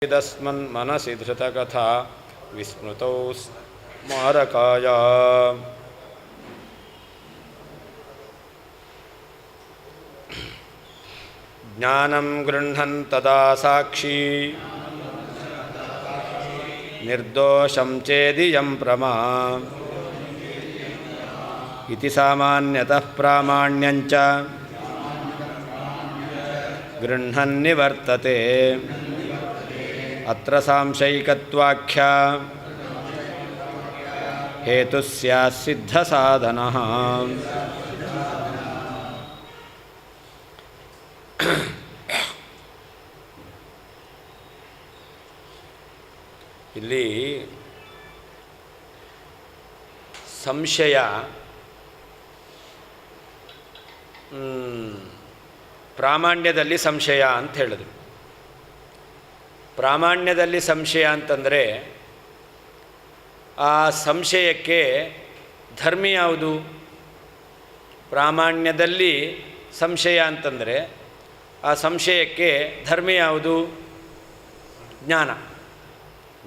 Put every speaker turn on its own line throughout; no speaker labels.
तस्मन् मनसि धृतकथा विस्मृतौ स्मारकाय ज्ञानं गृह्णन् तदा साक्षी निर्दोषं चेदियं प्रमा इति सामान्यतः प्रामाण्यञ्च गृह्णन्निवर्तते अत्र सांशयिकत्वाख्या हेतुः स्यात् सिद्धसाधनः। ಇಲ್ಲಿ ಸಂಶಯ ಪ್ರಾಮಾಣ್ಯದಲ್ಲಿ ಸಂಶಯ ಅಂತ ಹೇಳಿದ್ರು. ಪ್ರಾಮಾಣ್ಯದಲ್ಲಿ ಸಂಶಯ ಅಂತಂದರೆ ಆ ಸಂಶಯಕ್ಕೆ ಧರ್ಮಿ ಯಾವುದು? ಪ್ರಾಮಾಣ್ಯದಲ್ಲಿ ಸಂಶಯ ಅಂತಂದರೆ ಆ ಸಂಶಯಕ್ಕೆ ಧರ್ಮಿ ಯಾವುದು? ಜ್ಞಾನ.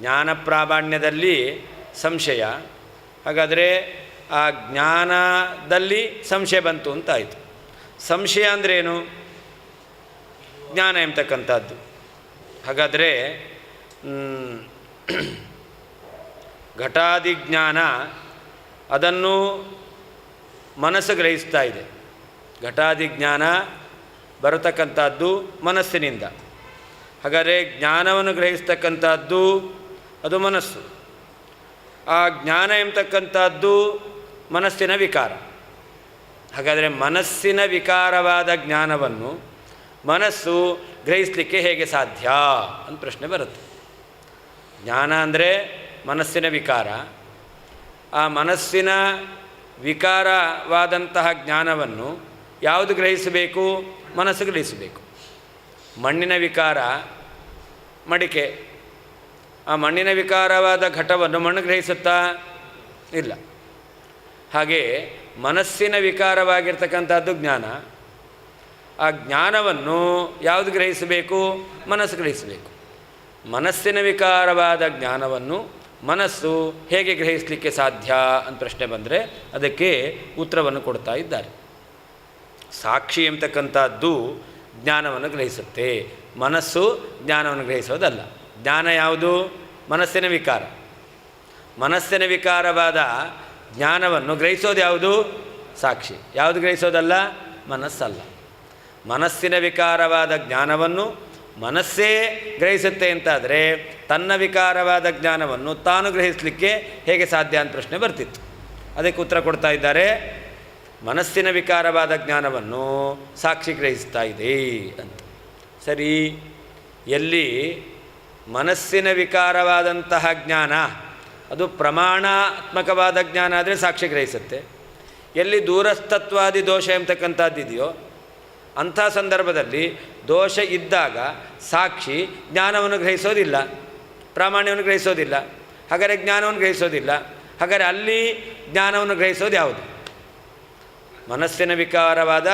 ಜ್ಞಾನ ಪ್ರಾಮಾಣ್ಯದಲ್ಲಿ ಸಂಶಯ. ಹಾಗಾದರೆ ಆ ಜ್ಞಾನದಲ್ಲಿ ಸಂಶಯ ಬಂತು ಅಂತಾಯಿತು. ಸಂಶಯ ಅಂದ್ರೇನು? ಜ್ಞಾನ ಎಂಬತಕ್ಕಂಥದ್ದು. ಹಾಗಾದರೆ ಘಟಾದಿ ಜ್ಞಾನ ಅದನ್ನು ಮನಸ್ಸು ಗ್ರಹಿಸ್ತಾ ಇದೆ. ಘಟಾದಿ ಜ್ಞಾನ ಬರತಕ್ಕಂಥದ್ದು ಮನಸ್ಸಿನಿಂದ. ಹಾಗಾದರೆ ಜ್ಞಾನವನ್ನು ಗ್ರಹಿಸ್ತಕ್ಕಂಥದ್ದು ಅದು ಮನಸ್ಸು. ಆ ಜ್ಞಾನ ಎಂಬತಕ್ಕಂಥದ್ದು ಮನಸ್ಸಿನ ವಿಕಾರ. ಹಾಗಾದರೆ ಮನಸ್ಸಿನ ವಿಕಾರವಾದ ಜ್ಞಾನವನ್ನು ಮನಸ್ಸು ಗ್ರಹಿಸಲಿಕ್ಕೆ ಹೇಗೆ ಸಾಧ್ಯ ಅಂತ ಪ್ರಶ್ನೆ ಬರುತ್ತೆ. ಜ್ಞಾನ ಅಂದರೆ ಮನಸ್ಸಿನ ವಿಕಾರ. ಆ ಮನಸ್ಸಿನ ವಿಕಾರವಾದಂತಹ ಜ್ಞಾನವನ್ನು ಯಾವುದು ಗ್ರಹಿಸಬೇಕು? ಮನಸ್ಸು ಗ್ರಹಿಸಬೇಕು. ಮಣ್ಣಿನ ವಿಕಾರ ಮಡಿಕೆ. ಆ ಮಣ್ಣಿನ ವಿಕಾರವಾದ ಘಟವನ್ನು ಮಣ್ಣು ಗ್ರಹಿಸುತ್ತಾ? ಇಲ್ಲ. ಹಾಗೆ ಮನಸ್ಸಿನ ವಿಕಾರವಾಗಿರ್ತಕ್ಕಂಥದ್ದು ಜ್ಞಾನ. ಆ ಜ್ಞಾನವನ್ನು ಯಾವುದು ಗ್ರಹಿಸಬೇಕು? ಮನಸ್ಸು ಗ್ರಹಿಸಬೇಕು. ಮನಸ್ಸಿನ ವಿಕಾರವಾದ ಜ್ಞಾನವನ್ನು ಮನಸ್ಸು ಹೇಗೆ ಗ್ರಹಿಸಲಿಕ್ಕೆ ಸಾಧ್ಯ ಅಂತ ಪ್ರಶ್ನೆ ಬಂದರೆ ಅದಕ್ಕೆ ಉತ್ತರವನ್ನು ಕೊಡ್ತಾ ಇದ್ದಾರೆ. ಸಾಕ್ಷಿ ಎಂಬತಕ್ಕಂಥದ್ದು ಜ್ಞಾನವನ್ನು ಗ್ರಹಿಸುತ್ತೆ, ಮನಸ್ಸು ಜ್ಞಾನವನ್ನು ಗ್ರಹಿಸೋದಲ್ಲ. ಜ್ಞಾನ ಯಾವುದು? ಮನಸ್ಸಿನ ವಿಕಾರ. ಮನಸ್ಸಿನ ವಿಕಾರವಾದ ಜ್ಞಾನವನ್ನು ಗ್ರಹಿಸೋದು ಯಾವುದು? ಸಾಕ್ಷಿ. ಯಾವುದು ಗ್ರಹಿಸೋದಲ್ಲ? ಮನಸ್ಸಲ್ಲ. ಮನಸ್ಸಿನ ವಿಕಾರವಾದ ಜ್ಞಾನವನ್ನು ಮನಸ್ಸೇ ಗ್ರಹಿಸುತ್ತೆ ಅಂತಾದರೆ ತನ್ನ ವಿಕಾರವಾದ ಜ್ಞಾನವನ್ನು ತಾನು ಗ್ರಹಿಸಲಿಕ್ಕೆ ಹೇಗೆ ಸಾಧ್ಯ ಅಂತ ಪ್ರಶ್ನೆ ಬರ್ತಿತ್ತು. ಅದಕ್ಕೆ ಉತ್ತರ ಕೊಡ್ತಾ ಇದ್ದಾರೆ. ಮನಸ್ಸಿನ ವಿಕಾರವಾದ ಜ್ಞಾನವನ್ನು ಸಾಕ್ಷಿ ಗ್ರಹಿಸ್ತಾ ಇದೆ ಅಂತ. ಸರಿ, ಎಲ್ಲಿ ಮನಸ್ಸಿನ ವಿಕಾರವಾದಂತಹ ಜ್ಞಾನ ಅದು ಪ್ರಮಾಣಾತ್ಮಕವಾದ ಜ್ಞಾನ ಆದರೆ ಸಾಕ್ಷಿ ಗ್ರಹಿಸುತ್ತೆ. ಎಲ್ಲಿ ದೂರಸ್ಥತ್ವಾದಿ ದೋಷ ಎಂಬತಕ್ಕಂಥದ್ದಿದೆಯೋ ಅಂಥ ಸಂದರ್ಭದಲ್ಲಿ ದೋಷ ಇದ್ದಾಗ ಸಾಕ್ಷಿ ಜ್ಞಾನವನ್ನು ಗ್ರಹಿಸೋದಿಲ್ಲ, ಪ್ರಾಮಾಣ್ಯವನ್ನು ಗ್ರಹಿಸೋದಿಲ್ಲ. ಹಾಗಾದರೆ ಜ್ಞಾನವನ್ನು ಗ್ರಹಿಸೋದಿಲ್ಲ. ಹಾಗಾದರೆ ಅಲ್ಲಿ ಜ್ಞಾನವನ್ನು ಗ್ರಹಿಸೋದು ಯಾವುದು? ಮನಸ್ಸಿನ ವಿಕಾರವಾದ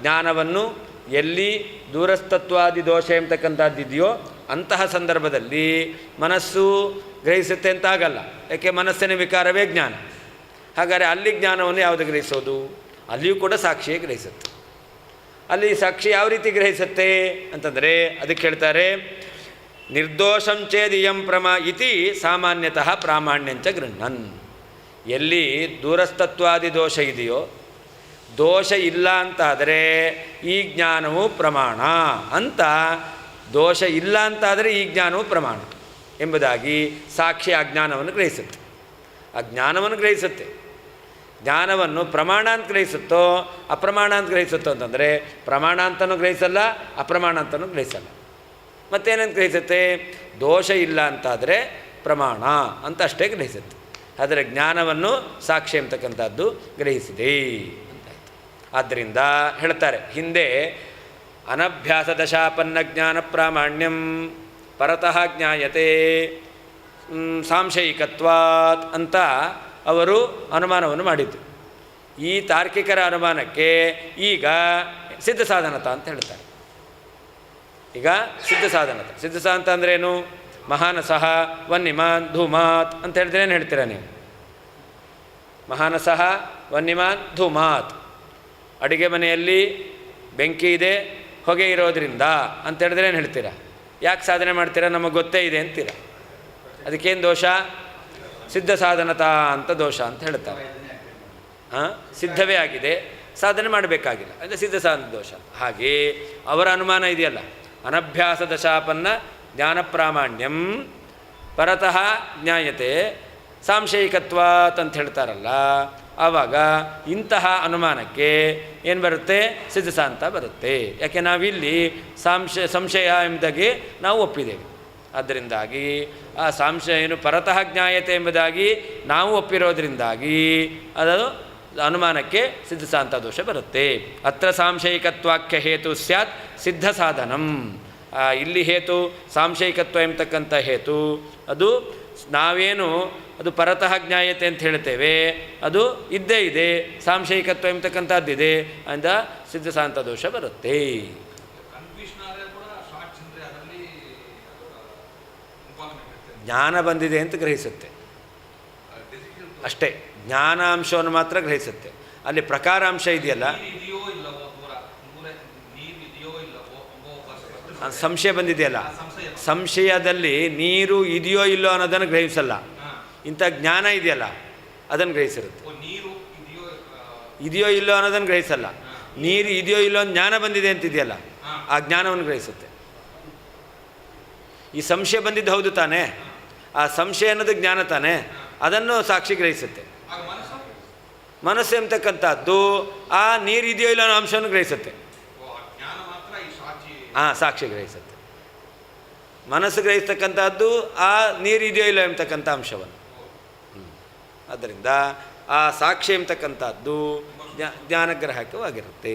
ಜ್ಞಾನವನ್ನು ಎಲ್ಲಿ ದೂರಸ್ಥತ್ವಾದಿ ದೋಷ ಎಂಬತಕ್ಕಂಥದ್ದಿದೆಯೋ ಅಂತಹ ಸಂದರ್ಭದಲ್ಲಿ ಮನಸ್ಸು ಗ್ರಹಿಸುತ್ತೆ ಅಂತ ಆಗಲ್ಲ. ಯಾಕೆ? ಮನಸ್ಸಿನ ವಿಕಾರವೇ ಜ್ಞಾನ. ಹಾಗಾದರೆ ಅಲ್ಲಿ ಜ್ಞಾನವನ್ನು ಯಾವುದು ಗ್ರಹಿಸೋದು? ಅಲ್ಲಿಯೂ ಕೂಡ ಸಾಕ್ಷಿಯೇ ಗ್ರಹಿಸುತ್ತೆ. ಅಲ್ಲಿ ಸಾಕ್ಷಿ ಯಾವ ರೀತಿ ಗ್ರಹಿಸುತ್ತೆ ಅಂತಂದರೆ ಅದಕ್ಕೆ ಹೇಳ್ತಾರೆ, ನಿರ್ದೋಷಂ ಚೇದಿಯಂ ಪ್ರಮ ಇತಿ ಸಾಮಾನ್ಯತಃ ಪ್ರಾಮಾಣ್ಯಂಚ ಗೃಹ್ಣನ್. ಎಲ್ಲಿ ದೂರಸ್ಥತ್ವಾದಿ ದೋಷ ಇದೆಯೋ, ದೋಷ ಇಲ್ಲ ಅಂತಾದರೆ ಈ ಜ್ಞಾನವು ಪ್ರಮಾಣ ಅಂತ, ದೋಷ ಇಲ್ಲ ಅಂತಾದರೆ ಈ ಜ್ಞಾನವು ಪ್ರಮಾಣ ಎಂಬುದಾಗಿ ಸಾಕ್ಷಿ ಆ ಜ್ಞಾನವನ್ನು ಗ್ರಹಿಸುತ್ತೆ. ಆ ಜ್ಞಾನವನ್ನು ಗ್ರಹಿಸುತ್ತೆ. ಜ್ಞಾನವನ್ನು ಪ್ರಮಾಣ ಅಂತ ಗ್ರಹಿಸುತ್ತೋ ಅಪ್ರಮಾಣ ಅಂತ ಗ್ರಹಿಸುತ್ತೋ ಅಂತಂದರೆ ಪ್ರಮಾಣ ಅಂತಲೂ ಗ್ರಹಿಸಲ್ಲ, ಅಪ್ರಮಾಣ ಅಂತಲೂ ಗ್ರಹಿಸಲ್ಲ. ಮತ್ತೇನಂತ ಗ್ರಹಿಸುತ್ತೆ? ದೋಷ ಇಲ್ಲ ಅಂತಾದರೆ ಪ್ರಮಾಣ ಅಂತ ಅಷ್ಟೇ ಗ್ರಹಿಸುತ್ತೆ. ಆದರೆ ಜ್ಞಾನವನ್ನು ಸಾಕ್ಷಿ ಎಂಬತಕ್ಕಂಥದ್ದು ಗ್ರಹಿಸಿದೆ ಅಂತಾಯಿತು. ಆದ್ದರಿಂದ ಹೇಳ್ತಾರೆ, ಹಿಂದೆ ಅನಭ್ಯಾಸ ದಶಾಪನ್ನ ಜ್ಞಾನ ಪ್ರಾಮಾಣ್ಯಂ ಪರತಃ ಜ್ಞಾಯತೆ ಸಾಂಶಯಿಕತ್ವಾತ್ ಅಂತ ಅವರು ಅನುಮಾನವನ್ನು ಮಾಡಿದರು. ಈ ತಾರ್ಕಿಕರ ಅನುಮಾನಕ್ಕೆ ಈಗ ಸಿದ್ಧ ಸಾಧನತ ಅಂತ ಹೇಳ್ತಾರೆ. ಈಗ ಸಿದ್ಧ ಸಾಧನತ ಅಂದ್ರೇನು? ಮಹಾನಸಃ ವನ್ನಿಮಾನ್ ಧೂಮಾತ್ ಅಂತ ಹೇಳಿದ್ರೆ ಏನು ಹೇಳ್ತೀರಾ ನೀವು? ಮಹಾನಸಃ ವನ್ನಿಮಾನ್ ಧೂಮಾತ್, ಅಡುಗೆ ಮನೆಯಲ್ಲಿ ಬೆಂಕಿ ಇದೆ, ಹೊಗೆ ಇರೋದ್ರಿಂದ ಅಂತ ಹೇಳಿದ್ರೆ ಏನು ಹೇಳ್ತೀರಾ? ಯಾಕೆ ಸಾಧನೆ ಮಾಡ್ತೀರಾ? ನಮಗೆ ಗೊತ್ತೇ ಇದೆ ಅಂತೀರ. ಅದಕ್ಕೇನು ದೋಷ? ಸಿದ್ಧ ಸಾಧನತಾ ಅಂತ ದೋಷ ಅಂತ ಹೇಳ್ತಾರೆ. ಸಿದ್ಧವೇ ಆಗಿದೆ, ಸಾಧನೆ ಮಾಡಬೇಕಾಗಿಲ್ಲ, ಅಂದರೆ ಸಿದ್ಧ ಸಾಧನ ದೋಷ. ಹಾಗೆ ಅವರ ಅನುಮಾನ ಇದೆಯಲ್ಲ, ಅನಭ್ಯಾಸ ದಶಾಪನ್ನ ಜ್ಞಾನ ಪ್ರಾಮಾಣ್ಯಂ ಪರತಃ ಜ್ಞಾಯತೆ ಸಾಂಶಯಿಕತ್ವಾತ್ ಅಂತ ಹೇಳ್ತಾರಲ್ಲ, ಆವಾಗ ಇಂತಹ ಅನುಮಾನಕ್ಕೆ ಏನು ಬರುತ್ತೆ? ಸಿದ್ಧಸಾಂತ ಬರುತ್ತೆ. ಯಾಕೆ ನಾವಿಲ್ಲಿ ಸಂಶಯ ಎಂಬುದಾಗಿ ನಾವು ಒಪ್ಪಿದ್ದೇವೆ. ಆದ್ದರಿಂದಾಗಿ ಆ ಸಂಶಯ ಏನು ಪರತಃ ಜ್ಞಾಯತೆ ಎಂಬುದಾಗಿ ನಾವು ಒಪ್ಪಿರೋದ್ರಿಂದಾಗಿ ಅದು ಅನುಮಾನಕ್ಕೆ ಸಿದ್ಧಸಾಂತ ದೋಷ ಬರುತ್ತೆ. ಅತ್ರ ಸಾಂಶಯಿಕತ್ವಾಖ್ಯ ಹೇತು ಸ್ಯಾತ್ ಸಿದ್ಧ ಸಾಧನಂ. ಇಲ್ಲಿ ಹೇತು ಸಾಂಶಯಿಕತ್ವ ಎಂಬತಕ್ಕಂಥ ಹೇತು ಅದು ನಾವೇನು ಅದು ಪರತಃ ಜ್ಞಾಯತೆ ಅಂತ ಹೇಳ್ತೇವೆ, ಅದು ಇದ್ದೇ ಇದೆ, ಸಾಂಶಯಿಕತ್ವ ಎಂಬತಕ್ಕಂಥದ್ದಿದೆ, ಅಂದ ಸಿದ್ಧಸಾಂತ ದೋಷ ಬರುತ್ತೆ. ಜ್ಞಾನ ಬಂದಿದೆ ಅಂತ ಗ್ರಹಿಸುತ್ತೆ ಅಷ್ಟೇ, ಜ್ಞಾನಾಂಶವನ್ನು ಮಾತ್ರ ಗ್ರಹಿಸುತ್ತೆ. ಅಲ್ಲಿ ಪ್ರಕಾರಾಂಶ ಇದೆಯಲ್ಲ, ಸಂಶಯ ಬಂದಿದೆಯಲ್ಲ, ಸಂಶಯದಲ್ಲಿ ನೀರು ಇದೆಯೋ ಇಲ್ಲೋ ಅನ್ನೋದನ್ನು ಗ್ರಹಿಸಲ್ಲ. ಇಂಥ ಜ್ಞಾನ ಇದೆಯಲ್ಲ ಅದನ್ನು ಗ್ರಹಿಸಿರುತ್ತೆ. ಇದೆಯೋ ಇಲ್ಲೋ ಅನ್ನೋದನ್ನು ಗ್ರಹಿಸಲ್ಲ. ನೀರು ಇದೆಯೋ ಇಲ್ಲೋ ಅಂತ ಜ್ಞಾನ ಬಂದಿದೆ ಅಂತಿದೆಯಲ್ಲ, ಆ ಜ್ಞಾನವನ್ನು ಗ್ರಹಿಸುತ್ತೆ. ಈ ಸಂಶಯ ಬಂದಿದ್ದು ಹೌದು ತಾನೇ, ಆ ಸಂಶಯ ಅನ್ನೋದು ಜ್ಞಾನ ತಾನೇ, ಅದನ್ನು ಸಾಕ್ಷಿ ಗ್ರಹಿಸುತ್ತೆ. ಮನಸ್ಸು ಎಂಬತಕ್ಕಂಥದ್ದು ಆ ನೀರು ಇದೆಯೋ ಇಲ್ಲೋ ಅನ್ನೋ ಅಂಶವನ್ನು ಗ್ರಹಿಸುತ್ತೆ. ಸಾಕ್ಷಿ ಗ್ರಹಿಸುತ್ತೆ. ಮನಸ್ಸು ಗ್ರಹಿಸ್ತಕ್ಕಂಥದ್ದು ಆ ನೀರು ಇದೆಯೋ ಇಲ್ಲೋ ಎಂಬತಕ್ಕಂಥ ಅಂಶವನ್ನು. ಆದ್ದರಿಂದ ಆ ಸಾಕ್ಷಿ ಎಂಬತಕ್ಕಂಥದ್ದು ಜ್ಞಾನಗ್ರಾಹಕವಾಗಿರುತ್ತೆ.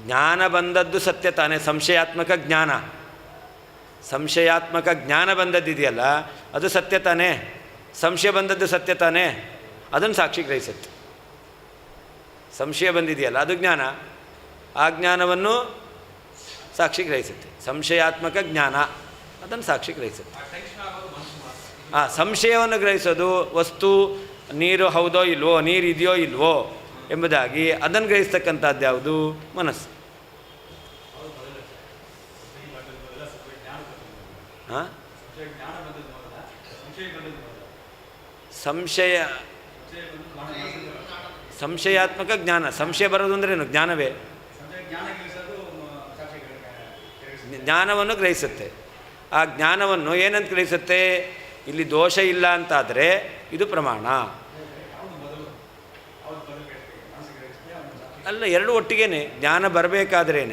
ಜ್ಞಾನ ಬಂದದ್ದು ಸತ್ಯ ತಾನೇ, ಸಂಶಯಾತ್ಮಕ ಜ್ಞಾನ. ಸಂಶಯಾತ್ಮಕ ಜ್ಞಾನ ಬಂದದ್ದಿದೆಯಲ್ಲ ಅದು ಸತ್ಯ ತಾನೇ, ಸಂಶಯ ಬಂದದ್ದು ಸತ್ಯ ತಾನೇ, ಅದನ್ನು ಸಾಕ್ಷಿ ಗ್ರಹಿಸುತ್ತೆ. ಸಂಶಯ ಬಂದಿದೆಯಲ್ಲ ಅದು ಜ್ಞಾನ, ಆ ಜ್ಞಾನವನ್ನು ಸಾಕ್ಷಿ ಗ್ರಹಿಸುತ್ತೆ. ಸಂಶಯಾತ್ಮಕ ಜ್ಞಾನ ಅದನ್ನು ಸಾಕ್ಷಿ ಗ್ರಹಿಸುತ್ತೆ. ಸಂಶಯವನ್ನು ಗ್ರಹಿಸೋದು ವಸ್ತು ನೀರು ಹೌದೋ ಇಲ್ವೋ, ನೀರು ಇದೆಯೋ ಇಲ್ವೋ ಎಂಬುದಾಗಿ ಅದನ್ನು ಗ್ರಹಿಸ್ತಕ್ಕಂಥದ್ದು ಯಾವುದು? ಮನಸ್ಸು. ಸಂಶಯಾತ್ಮಕ ಜ್ಞಾನ. ಸಂಶಯ ಬರೋದು ಅಂದ್ರೇನು? ಜ್ಞಾನವೇ. ಜ್ಞಾನವನ್ನು ಗ್ರಹಿಸುತ್ತೆ. ಆ ಜ್ಞಾನವನ್ನು ಏನಂತ ಗ್ರಹಿಸುತ್ತೆ? ಇಲ್ಲಿ ದೋಷ ಇಲ್ಲ ಅಂತಾದರೆ ಇದು ಪ್ರಮಾಣ ಅಲ್ಲ, ಎರಡು ಒಟ್ಟಿಗೇನೆ. ಜ್ಞಾನ ಬರಬೇಕಾದ್ರೇ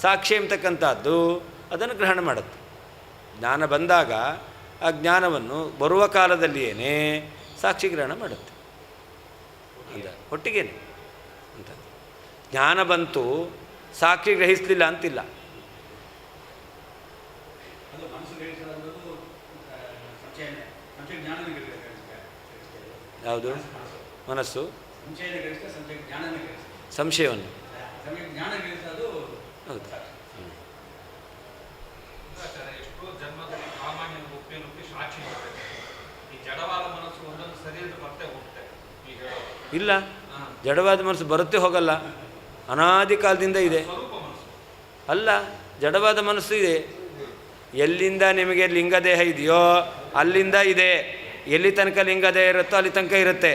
ಸಾಕ್ಷಿ ಎಂಬತಕ್ಕಂಥದ್ದು ಅದನ್ನು ಗ್ರಹಣ ಮಾಡುತ್ತೆ. ಜ್ಞಾನ ಬಂದಾಗ ಆ ಜ್ಞಾನವನ್ನು ಬರುವ ಕಾಲದಲ್ಲಿಯೇ ಸಾಕ್ಷಿ ಗ್ರಹಣ ಮಾಡುತ್ತೆ. ಅಂದ ಒಟ್ಟಿಗೇನೆ ಅಂತ ಜ್ಞಾನ ಬಂತು, ಸಾಕ್ಷಿ ಗ್ರಹಿಸಲಿಲ್ಲ ಅಂತಿಲ್ಲ. ಯಾವುದು? ಮನಸ್ಸು ಸಂಶಯವನ್ನು. ಹೌದು. ಇಲ್ಲ, ಜಡವಾದ ಮನಸ್ಸು ಬರುತ್ತೆ ಹೋಗಲ್ಲ, ಅನಾದಿ ಕಾಲದಿಂದ ಇದೆ. ಅಲ್ಲ, ಜಡವಾದ ಮನಸ್ಸು ಇದೆ. ಎಲ್ಲಿಂದ ನಿಮಗೆ ಲಿಂಗದೇಹ ಇದೆಯೋ ಅಲ್ಲಿಂದ ಇದೆ. ಎಲ್ಲಿ ತನಕ ಲಿಂಗದೇಹ ಇರುತ್ತೋ ಅಲ್ಲಿ ತನಕ ಇರುತ್ತೆ.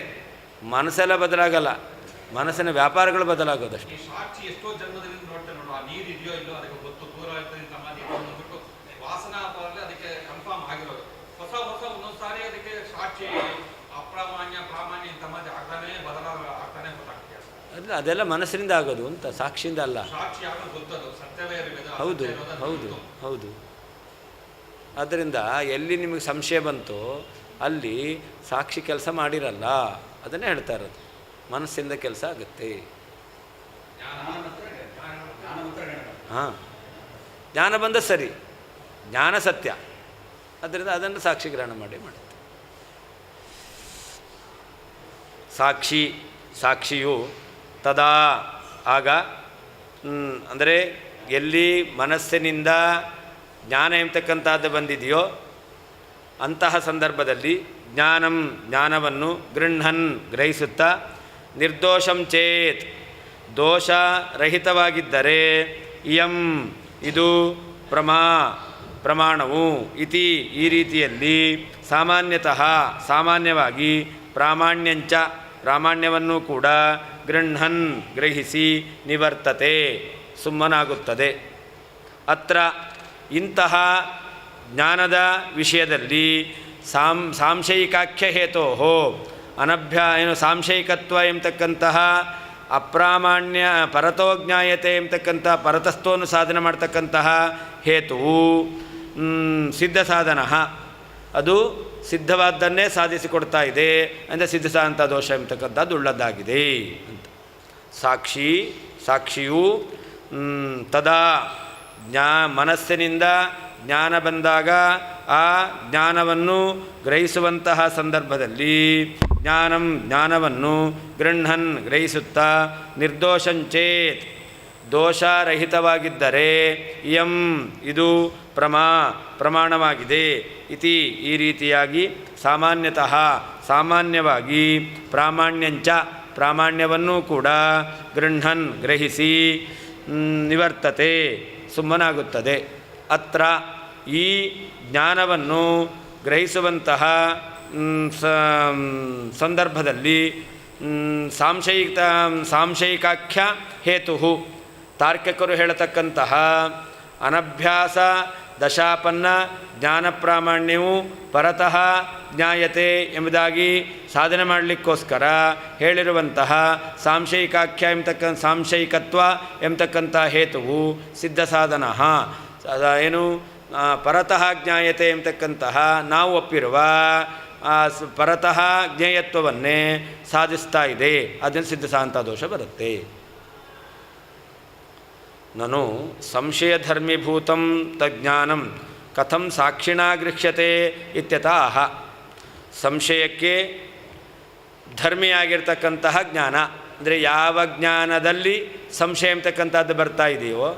ಮನಸ್ಸೆಲ್ಲ ಬದಲಾಗಲ್ಲ, ಮನಸ್ಸಿನ ವ್ಯಾಪಾರಗಳು ಬದಲಾಗೋದಷ್ಟೇ. ಅದೆಲ್ಲ ಮನಸ್ಸಿನಿಂದ ಆಗೋದು ಅಂತ, ಸಾಕ್ಷಿಯಿಂದ ಅಲ್ಲ. ಹೌದು ಹೌದು ಹೌದು. ಆದ್ದರಿಂದ ಎಲ್ಲಿ ನಿಮಗೆ ಸಂಶಯ ಬಂತೋ ಅಲ್ಲಿ ಸಾಕ್ಷಿ ಕೆಲಸ ಮಾಡಿರಲ್ಲ, ಅದನ್ನೇ ಹೇಳ್ತಾ ಇರೋದು. ಮನಸ್ಸಿಂದ ಕೆಲಸ ಆಗುತ್ತೆ. ಜ್ಞಾನ ಬಂದ ಸರಿ, ಜ್ಞಾನ ಸತ್ಯ, ಅದರಿಂದ ಅದನ್ನು ಸಾಕ್ಷಿ ಗ್ರಹಣ ಮಾಡುತ್ತೆ. ಸಾಕ್ಷಿ ಸಾಕ್ಷಿಯು ತದಾ ಆಗ, ಅಂದರೆ ಎಲ್ಲಿ ಮನಸ್ಸಿನಿಂದ ಜ್ಞಾನ ಎಂಬತಕ್ಕಂಥದ್ದು ಬಂದಿದೆಯೋ ಅಂತಹ ಸಂದರ್ಭದಲ್ಲಿ ಜ್ಞಾನವನ್ನು ಗೃಹ್ಣನ್ ಗ್ರಹಿಸುತ್ತಾ, ನಿರ್ದೋಷಂ ಚೇತ್ ದೋಷರಹಿತವಾಗಿದ್ದರೆ, ಇಯಂ ಇದು ಪ್ರಮಾಣವು ಇತಿ ಈ ರೀತಿಯಲ್ಲಿ ಸಾಮಾನ್ಯತಃ ಸಾಮಾನ್ಯವಾಗಿ ಪ್ರಾಮಾಣ್ಯಂಚ ಪ್ರಾಮಾಣ್ಯವನ್ನು ಕೂಡ ಗೃಹ್ಣನ್ ಗ್ರಹಿಸಿ ನಿವರ್ತತೆ ಸುಮ್ಮನಾಗುತ್ತದೆ. ಅತ್ರ ಇಂತಹ ಜ್ಞಾನದ ವಿಷಯದಲ್ಲಿ ಸಾಂಶಯಿಕಾಖ್ಯ ಹೇತೋ ಸಾಂಶಯಿಕತ್ವ ಎಂಬತಕ್ಕಂತಹ ಅಪ್ರಾಮಾಣ್ಯ ಪರತೋ ಜ್ಞಾಯತೆ ಎಂಬತಕ್ಕಂಥ ಪರತಸ್ಥವನ್ನು ಸಾಧನೆ ಮಾಡ್ತಕ್ಕಂತಹ ಹೇತುವು ಸಿದ್ಧ ಸಾಧನ, ಅದು ಸಿದ್ಧವಾದ್ದನ್ನೇ ಸಾಧಿಸಿಕೊಡ್ತಾ ಇದೆ. ಅಂದರೆ ಸಿದ್ಧಸಾಂತ ದೋಷ ಎಂಬತಕ್ಕಂಥದ್ದು ಉಳ್ಳದ್ದಾಗಿದೆ ಅಂತ. ಸಾಕ್ಷಿಯು ತದಾ ಮನಸ್ಸಿನಿಂದ ಜ್ಞಾನ ಬಂದಾಗ ಆ ಜ್ಞಾನವನ್ನು ಗ್ರಹಿಸುವಂತಹ ಸಂದರ್ಭದಲ್ಲಿ ಜ್ಞಾನವನ್ನು ಗೃಹ್ಣನ್ ಗ್ರಹಿಸುತ್ತಾ, ನಿರ್ದೋಷಂಚೇತ್ ದೋಷರಹಿತವಾಗಿದ್ದರೆ, ಇಯಂ ಇದು ಪ್ರಮಾಣವಾಗಿದೆ ಇತಿ ಈ ರೀತಿಯಾಗಿ ಸಾಮಾನ್ಯತಃ ಸಾಮಾನ್ಯವಾಗಿ ಪ್ರಾಮಾಣ್ಯಂಚ ಪ್ರಾಮಾಣ್ಯವನ್ನು ಕೂಡ ಗೃಹ್ಣನ್ ಗ್ರಹಿಸಿ ನಿವರ್ತತೆ ಸುಮ್ಮನಾಗುತ್ತದೆ. ಅತ್ರ ಈ ಜ್ಞಾನವನ್ನು ಗ್ರಹಿಸುವಂತಹ ಸಂದರ್ಭದಲ್ಲಿ ಸಾಂಶಯಿಕಾಖ್ಯ ಹೇತು ತಾರ್ಕಿಕರು ಹೇಳತಕ್ಕಂತಹ ಅನಭ್ಯಾಸ ದಶಾಪನ್ನ ಜ್ಞಾನ ಪ್ರಾಮಾಣ್ಯವು ಪರತಃ ಜ್ಞಾಯತೆ ಎಂಬುದಾಗಿ ಸಾಧನೆ ಮಾಡಲಿಕ್ಕೋಸ್ಕರ ಹೇಳಿರುವಂತಹ ಸಾಂಶಯಿಕತ್ವ ಎಂಬತಕ್ಕಂಥ ಹೇತುವು ಸಿದ್ಧ ಸಾಧನ ಏನು ಪರತಃ ಜ್ಞಾಯತೆ ಎಂಬತಕ್ಕಂತಹ ನಾವು ಒಪ್ಪಿರುವ ಪರತಃ ಜ್ಞೇಯತ್ವವನ್ನೇ ಸಾಧಿಸ್ತಾ ಇದೆ. ಅದನ್ನು ಸಿದ್ಧಸಾಂತ ದೋಷ ಬರುತ್ತೆ. ನನು ಸಂಶಯಧರ್ಮೀಭೂತಂ ತಜ್ಞಾನಂ ಕಥಂ ಸಾಕ್ಷಿಣಾ ಗೃಹ್ಯತೆ ಇತ್ಯತಃ. ಸಂಶಯಕ್ಕೆ ಧರ್ಮಿಯಾಗಿರ್ತಕ್ಕಂತಹ ಜ್ಞಾನ ಅಂದರೆ ಯಾವ ಜ್ಞಾನದಲ್ಲಿ ಸಂಶಯ ಎಂಬತಕ್ಕಂಥದ್ದು ಬರ್ತಾ ಇದೆಯೋ,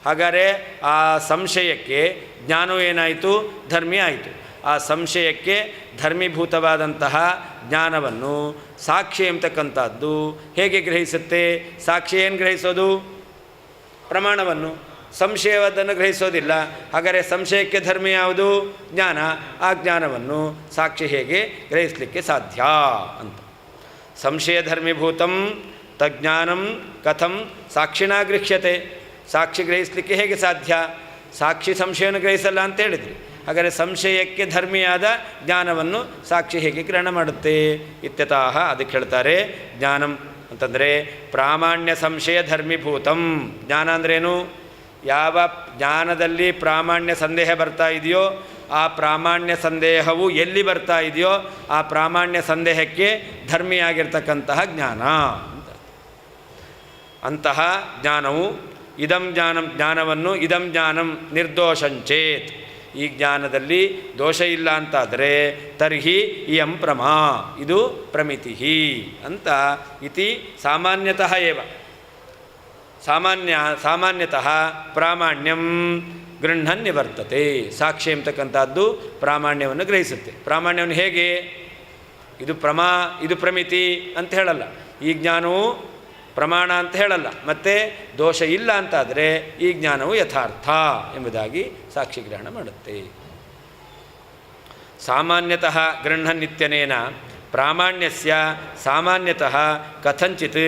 ಹಾಗಾದರೆ ಆ ಸಂಶಯಕ್ಕೆ ಜ್ಞಾನವು ಏನಾಯಿತು? ಧರ್ಮಿ ಆಯಿತು. ಆ ಸಂಶಯಕ್ಕೆ ಧರ್ಮೀಭೂತವಾದಂತಹ ಜ್ಞಾನವನ್ನು ಸಾಕ್ಷಿ ಎಂಬತಕ್ಕಂಥದ್ದು ಹೇಗೆ ಗ್ರಹಿಸುತ್ತೆ? ಸಾಕ್ಷಿ ಏನು ಗ್ರಹಿಸೋದು? ಪ್ರಮಾಣವನ್ನು. ಸಂಶಯವಾದನ್ನು ಗ್ರಹಿಸೋದಿಲ್ಲ. ಹಾಗಾದರೆ ಸಂಶಯಕ್ಕೆ ಧರ್ಮ ಯಾವುದು? ಜ್ಞಾನ. ಆ ಜ್ಞಾನವನ್ನು ಸಾಕ್ಷಿ ಹೇಗೆ ಗ್ರಹಿಸಲಿಕ್ಕೆ ಸಾಧ್ಯ ಅಂತ. ಸಂಶಯಧರ್ಮೀಭೂತಂ ತಜ್ಞಾನಂ ಕಥಂ ಸಾಕ್ಷಿಣಾ ಗೃಹ್ಯತೆ. ಸಾಕ್ಷಿ ಗ್ರಹಿಸಲಿಕ್ಕೆ ಹೇಗೆ ಸಾಧ್ಯ? ಸಾಕ್ಷಿ ಸಂಶಯವನ್ನು ಗ್ರಹಿಸಲ್ಲ ಅಂತ ಹೇಳಿದ್ರಿ. ಹಾಗಾದರೆ ಸಂಶಯಕ್ಕೆ ಧರ್ಮಿಯಾದ ಜ್ಞಾನವನ್ನು ಸಾಕ್ಷಿ ಹೇಗೆ ಗ್ರಹಣ ಮಾಡುತ್ತೆ? ಇತ್ಯತಃ ಅದಕ್ಕೆ ಹೇಳ್ತಾರೆ ಜ್ಞಾನಂ ಅಂತಂದರೆ ಪ್ರಾಮಾಣ್ಯ ಸಂಶಯ ಧರ್ಮೀಭೂತಂ. ಜ್ಞಾನ ಅಂದ್ರೇನು? ಯಾವ ಜ್ಞಾನದಲ್ಲಿ ಪ್ರಾಮಾಣ್ಯ ಸಂದೇಹ ಬರ್ತಾ ಇದೆಯೋ ಆ ಪ್ರಾಮಾಣ್ಯ ಸಂದೇಹವು ಎಲ್ಲಿ ಬರ್ತಾ ಇದೆಯೋ ಆ ಪ್ರಾಮಾಣ್ಯ ಸಂದೇಹಕ್ಕೆ ಧರ್ಮಿಯಾಗಿರ್ತಕ್ಕಂತಹ ಜ್ಞಾನ. ಅಂತಹ ಜ್ಞಾನವು ಜ್ಞಾನವನ್ನು ಇದಂ ಜ್ಞಾನಂ ನಿರ್ದೋಷಂಚೇತ್. ಈ ಜ್ಞಾನದಲ್ಲಿ ದೋಷ ಇಲ್ಲ ಅಂತಾದರೆ ತರ್ಹಿ ಇಯಂ ಇದು ಪ್ರಮಿತಿ ಅಂತ ಇತಿ ಸಾಮಾನ್ಯತಃ ಸಾಮಾನ್ಯತಃ ಪ್ರಾಮಾಣ್ಯಂ ಗೃಹ್ಣನ್ ನಿವರ್ತತೆ. ಸಾಕ್ಷಿ ಎಂಬತಕ್ಕಂಥದ್ದು ಪ್ರಾಮಾಣ್ಯವನ್ನು ಗ್ರಹಿಸುತ್ತೆ. ಪ್ರಾಮಾಣ್ಯವನ್ನು ಹೇಗೆ? ಇದು ಪ್ರಮಿತಿ ಅಂತ ಹೇಳಲ್ಲ, ಈ ಜ್ಞಾನವು ಪ್ರಮಾಣ ಅಂತ ಹೇಳಲ್ಲ, ಮತ್ತು ದೋಷ ಇಲ್ಲ ಅಂತಾದರೆ ಈ ಜ್ಞಾನವು ಯಥಾರ್ಥ ಎಂಬುದಾಗಿ ಸಾಕ್ಷಿ ಗ್ರಹಣ ಮಾಡುತ್ತೆ. ಸಾಮಾನ್ಯತಃ ಗೃಹ್ಣನ್ನಿತ್ಯನೇನ ಪ್ರಾಮಾಣ್ಯಸ್ಯ ಸಾಮಾನ್ಯತಃ ಕಥಂಚಿತ್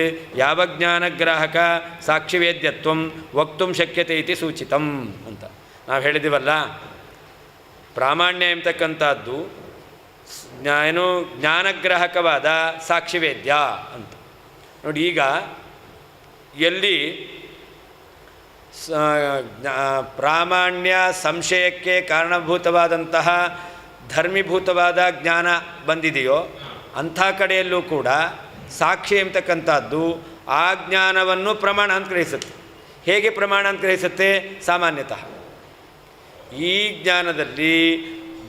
ಯಾವಜ್ಞಾನಗ್ರಾಹಕ ಸಾಕ್ಷಿವೇದ್ಯತ್ವಂ ವಕ್ತುಂ ಶಕ್ಯತೆ ಇತಿ ಸೂಚಿತಂ ಅಂತ ನಾವು ಹೇಳಿದ್ದೀವಲ್ಲ. ಪ್ರಾಮಾಣ್ಯ ಎಂಬತಕ್ಕಂಥದ್ದು ಜ್ಞಾನಗ್ರಾಹಕವಾದ ಸಾಕ್ಷಿವೇದ್ಯ ಅಂತ ನೋಡಿ. ಈಗ ಎಲ್ಲಿ ಪ್ರಾಮಾಣ್ಯ ಸಂಶಯಕ್ಕೆ ಕಾರಣಭೂತವಾದಂತಹ ಧರ್ಮೀಭೂತವಾದ ಜ್ಞಾನ ಬಂದಿದೆಯೋ ಅಂಥ ಕಡೆಯಲ್ಲೂ ಕೂಡ ಸಾಕ್ಷಿ ಎಂಬತಕ್ಕಂಥದ್ದು ಆ ಜ್ಞಾನವನ್ನು ಪ್ರಮಾಣ ಅಂತ ಗ್ರಹಿಸುತ್ತೆ. ಹೇಗೆ ಪ್ರಮಾಣ ಅಂತ ಗ್ರಹಿಸುತ್ತೆ? ಸಾಮಾನ್ಯತಃ ಈ ಜ್ಞಾನದಲ್ಲಿ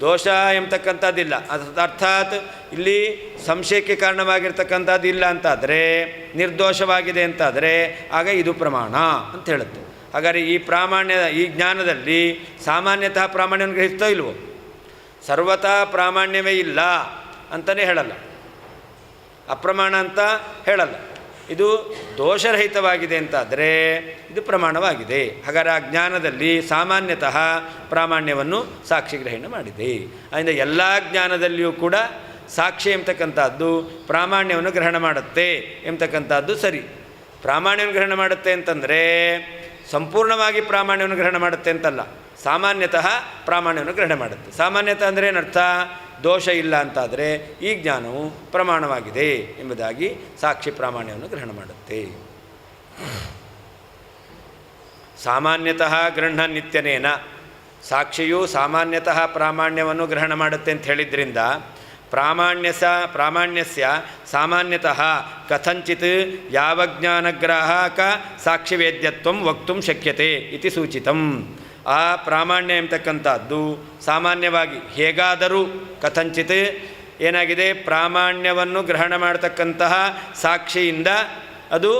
ದೋಷ ಎಂಬತಕ್ಕಂಥದ್ದಿಲ್ಲ. ಅರ್ಥಾತ್ ಇಲ್ಲಿ ಸಂಶಯಕ್ಕೆ ಕಾರಣವಾಗಿರ್ತಕ್ಕಂಥದ್ದು ಇಲ್ಲ ಅಂತಾದರೆ, ನಿರ್ದೋಷವಾಗಿದೆ ಅಂತಾದರೆ ಆಗ ಇದು ಪ್ರಮಾಣ ಅಂತ ಹೇಳುತ್ತೆ. ಹಾಗಾದರೆ ಈ ಜ್ಞಾನದಲ್ಲಿ ಸಾಮಾನ್ಯತಃ ಪ್ರಾಮಾಣ್ಯವನ್ನು ಗ್ರಹಿಸ್ತೋ ಇಲ್ವೋ? ಸರ್ವತಃ ಪ್ರಾಮಾಣ್ಯವೇ ಇಲ್ಲ ಅಂತಲೇ ಹೇಳಲ್ಲ, ಅಪ್ರಮಾಣ ಅಂತ ಹೇಳಲ್ಲ. ಇದು ದೋಷರಹಿತವಾಗಿದೆ ಅಂತಾದರೆ ಇದು ಪ್ರಮಾಣವಾಗಿದೆ. ಹಾಗಾದರೆ ಆ ಜ್ಞಾನದಲ್ಲಿ ಸಾಮಾನ್ಯತಃ ಪ್ರಾಮಾಣ್ಯವನ್ನು ಸಾಕ್ಷಿ ಗ್ರಹಣ ಮಾಡಿದೆ. ಅದರಿಂದ ಎಲ್ಲ ಜ್ಞಾನದಲ್ಲಿಯೂ ಕೂಡ ಸಾಕ್ಷಿ ಎಂಬತಕ್ಕಂಥದ್ದು ಪ್ರಾಮಾಣ್ಯವನ್ನು ಗ್ರಹಣ ಮಾಡುತ್ತೆ ಎಂಬತಕ್ಕಂಥದ್ದು ಸರಿ. ಪ್ರಾಮಾಣ್ಯವನ್ನು ಗ್ರಹಣ ಮಾಡುತ್ತೆ ಅಂತಂದರೆ ಸಂಪೂರ್ಣವಾಗಿ ಪ್ರಾಮಾಣ್ಯವನ್ನು ಗ್ರಹಣ ಮಾಡುತ್ತೆ ಅಂತಲ್ಲ, ಸಾಮಾನ್ಯತಃ ಪ್ರಾಮಾಣ್ಯವನ್ನು ಗ್ರಹಣ ಮಾಡುತ್ತೆ. ಸಾಮಾನ್ಯತಃ ಅಂದರೆ ಏನರ್ಥ? ದೋಷ ಇಲ್ಲ ಅಂತಾದರೆ ಈ ಜ್ಞಾನವು ಪ್ರಮಾಣವಾಗಿದೆ ಎಂಬುದಾಗಿ ಸಾಕ್ಷಿ ಪ್ರಾಮಾಣ್ಯವನ್ನು ಗ್ರಹಣ ಮಾಡುತ್ತೆ. ಸಾಮಾನ್ಯತಃ ಗೃಹ್ಣ ನಿತ್ಯನೇನ, ಸಾಕ್ಷಿಯು ಸಾಮಾನ್ಯತಃ ಪ್ರಾಮಾಣ್ಯವನ್ನು ಗ್ರಹಣ ಮಾಡುತ್ತೆ ಅಂತ ಹೇಳಿದ್ರಿಂದ ಪ್ರಾಮಾಣ್ಯಸ್ಯ ಸಾಮಾನ್ಯತಃ ಕಥಂಚಿತ್ ಯಾವ ಜ್ಞಾನಗ್ರಾಹಕ ಸಾಕ್ಷಿವೇದ್ಯತ್ವಂ ವಕ್ತುಂ ಶಕ್ಯತೆ ಇತಿ ಸೂಚಿತಂ. ಆ ಪ್ರಾಮಾಣ್ಯ ಎಂಬತಕ್ಕಂಥದ್ದು ಸಾಮಾನ್ಯವಾಗಿ ಹೇಗಾದರೂ ಕಥಂಚಿತ್ ಏನಾಗಿದೆ, ಪ್ರಾಮಾಣ್ಯವನ್ನು ಗ್ರಹಣ ಮಾಡತಕ್ಕಂತಹ ಸಾಕ್ಷಿಯಿಂದ ಅದು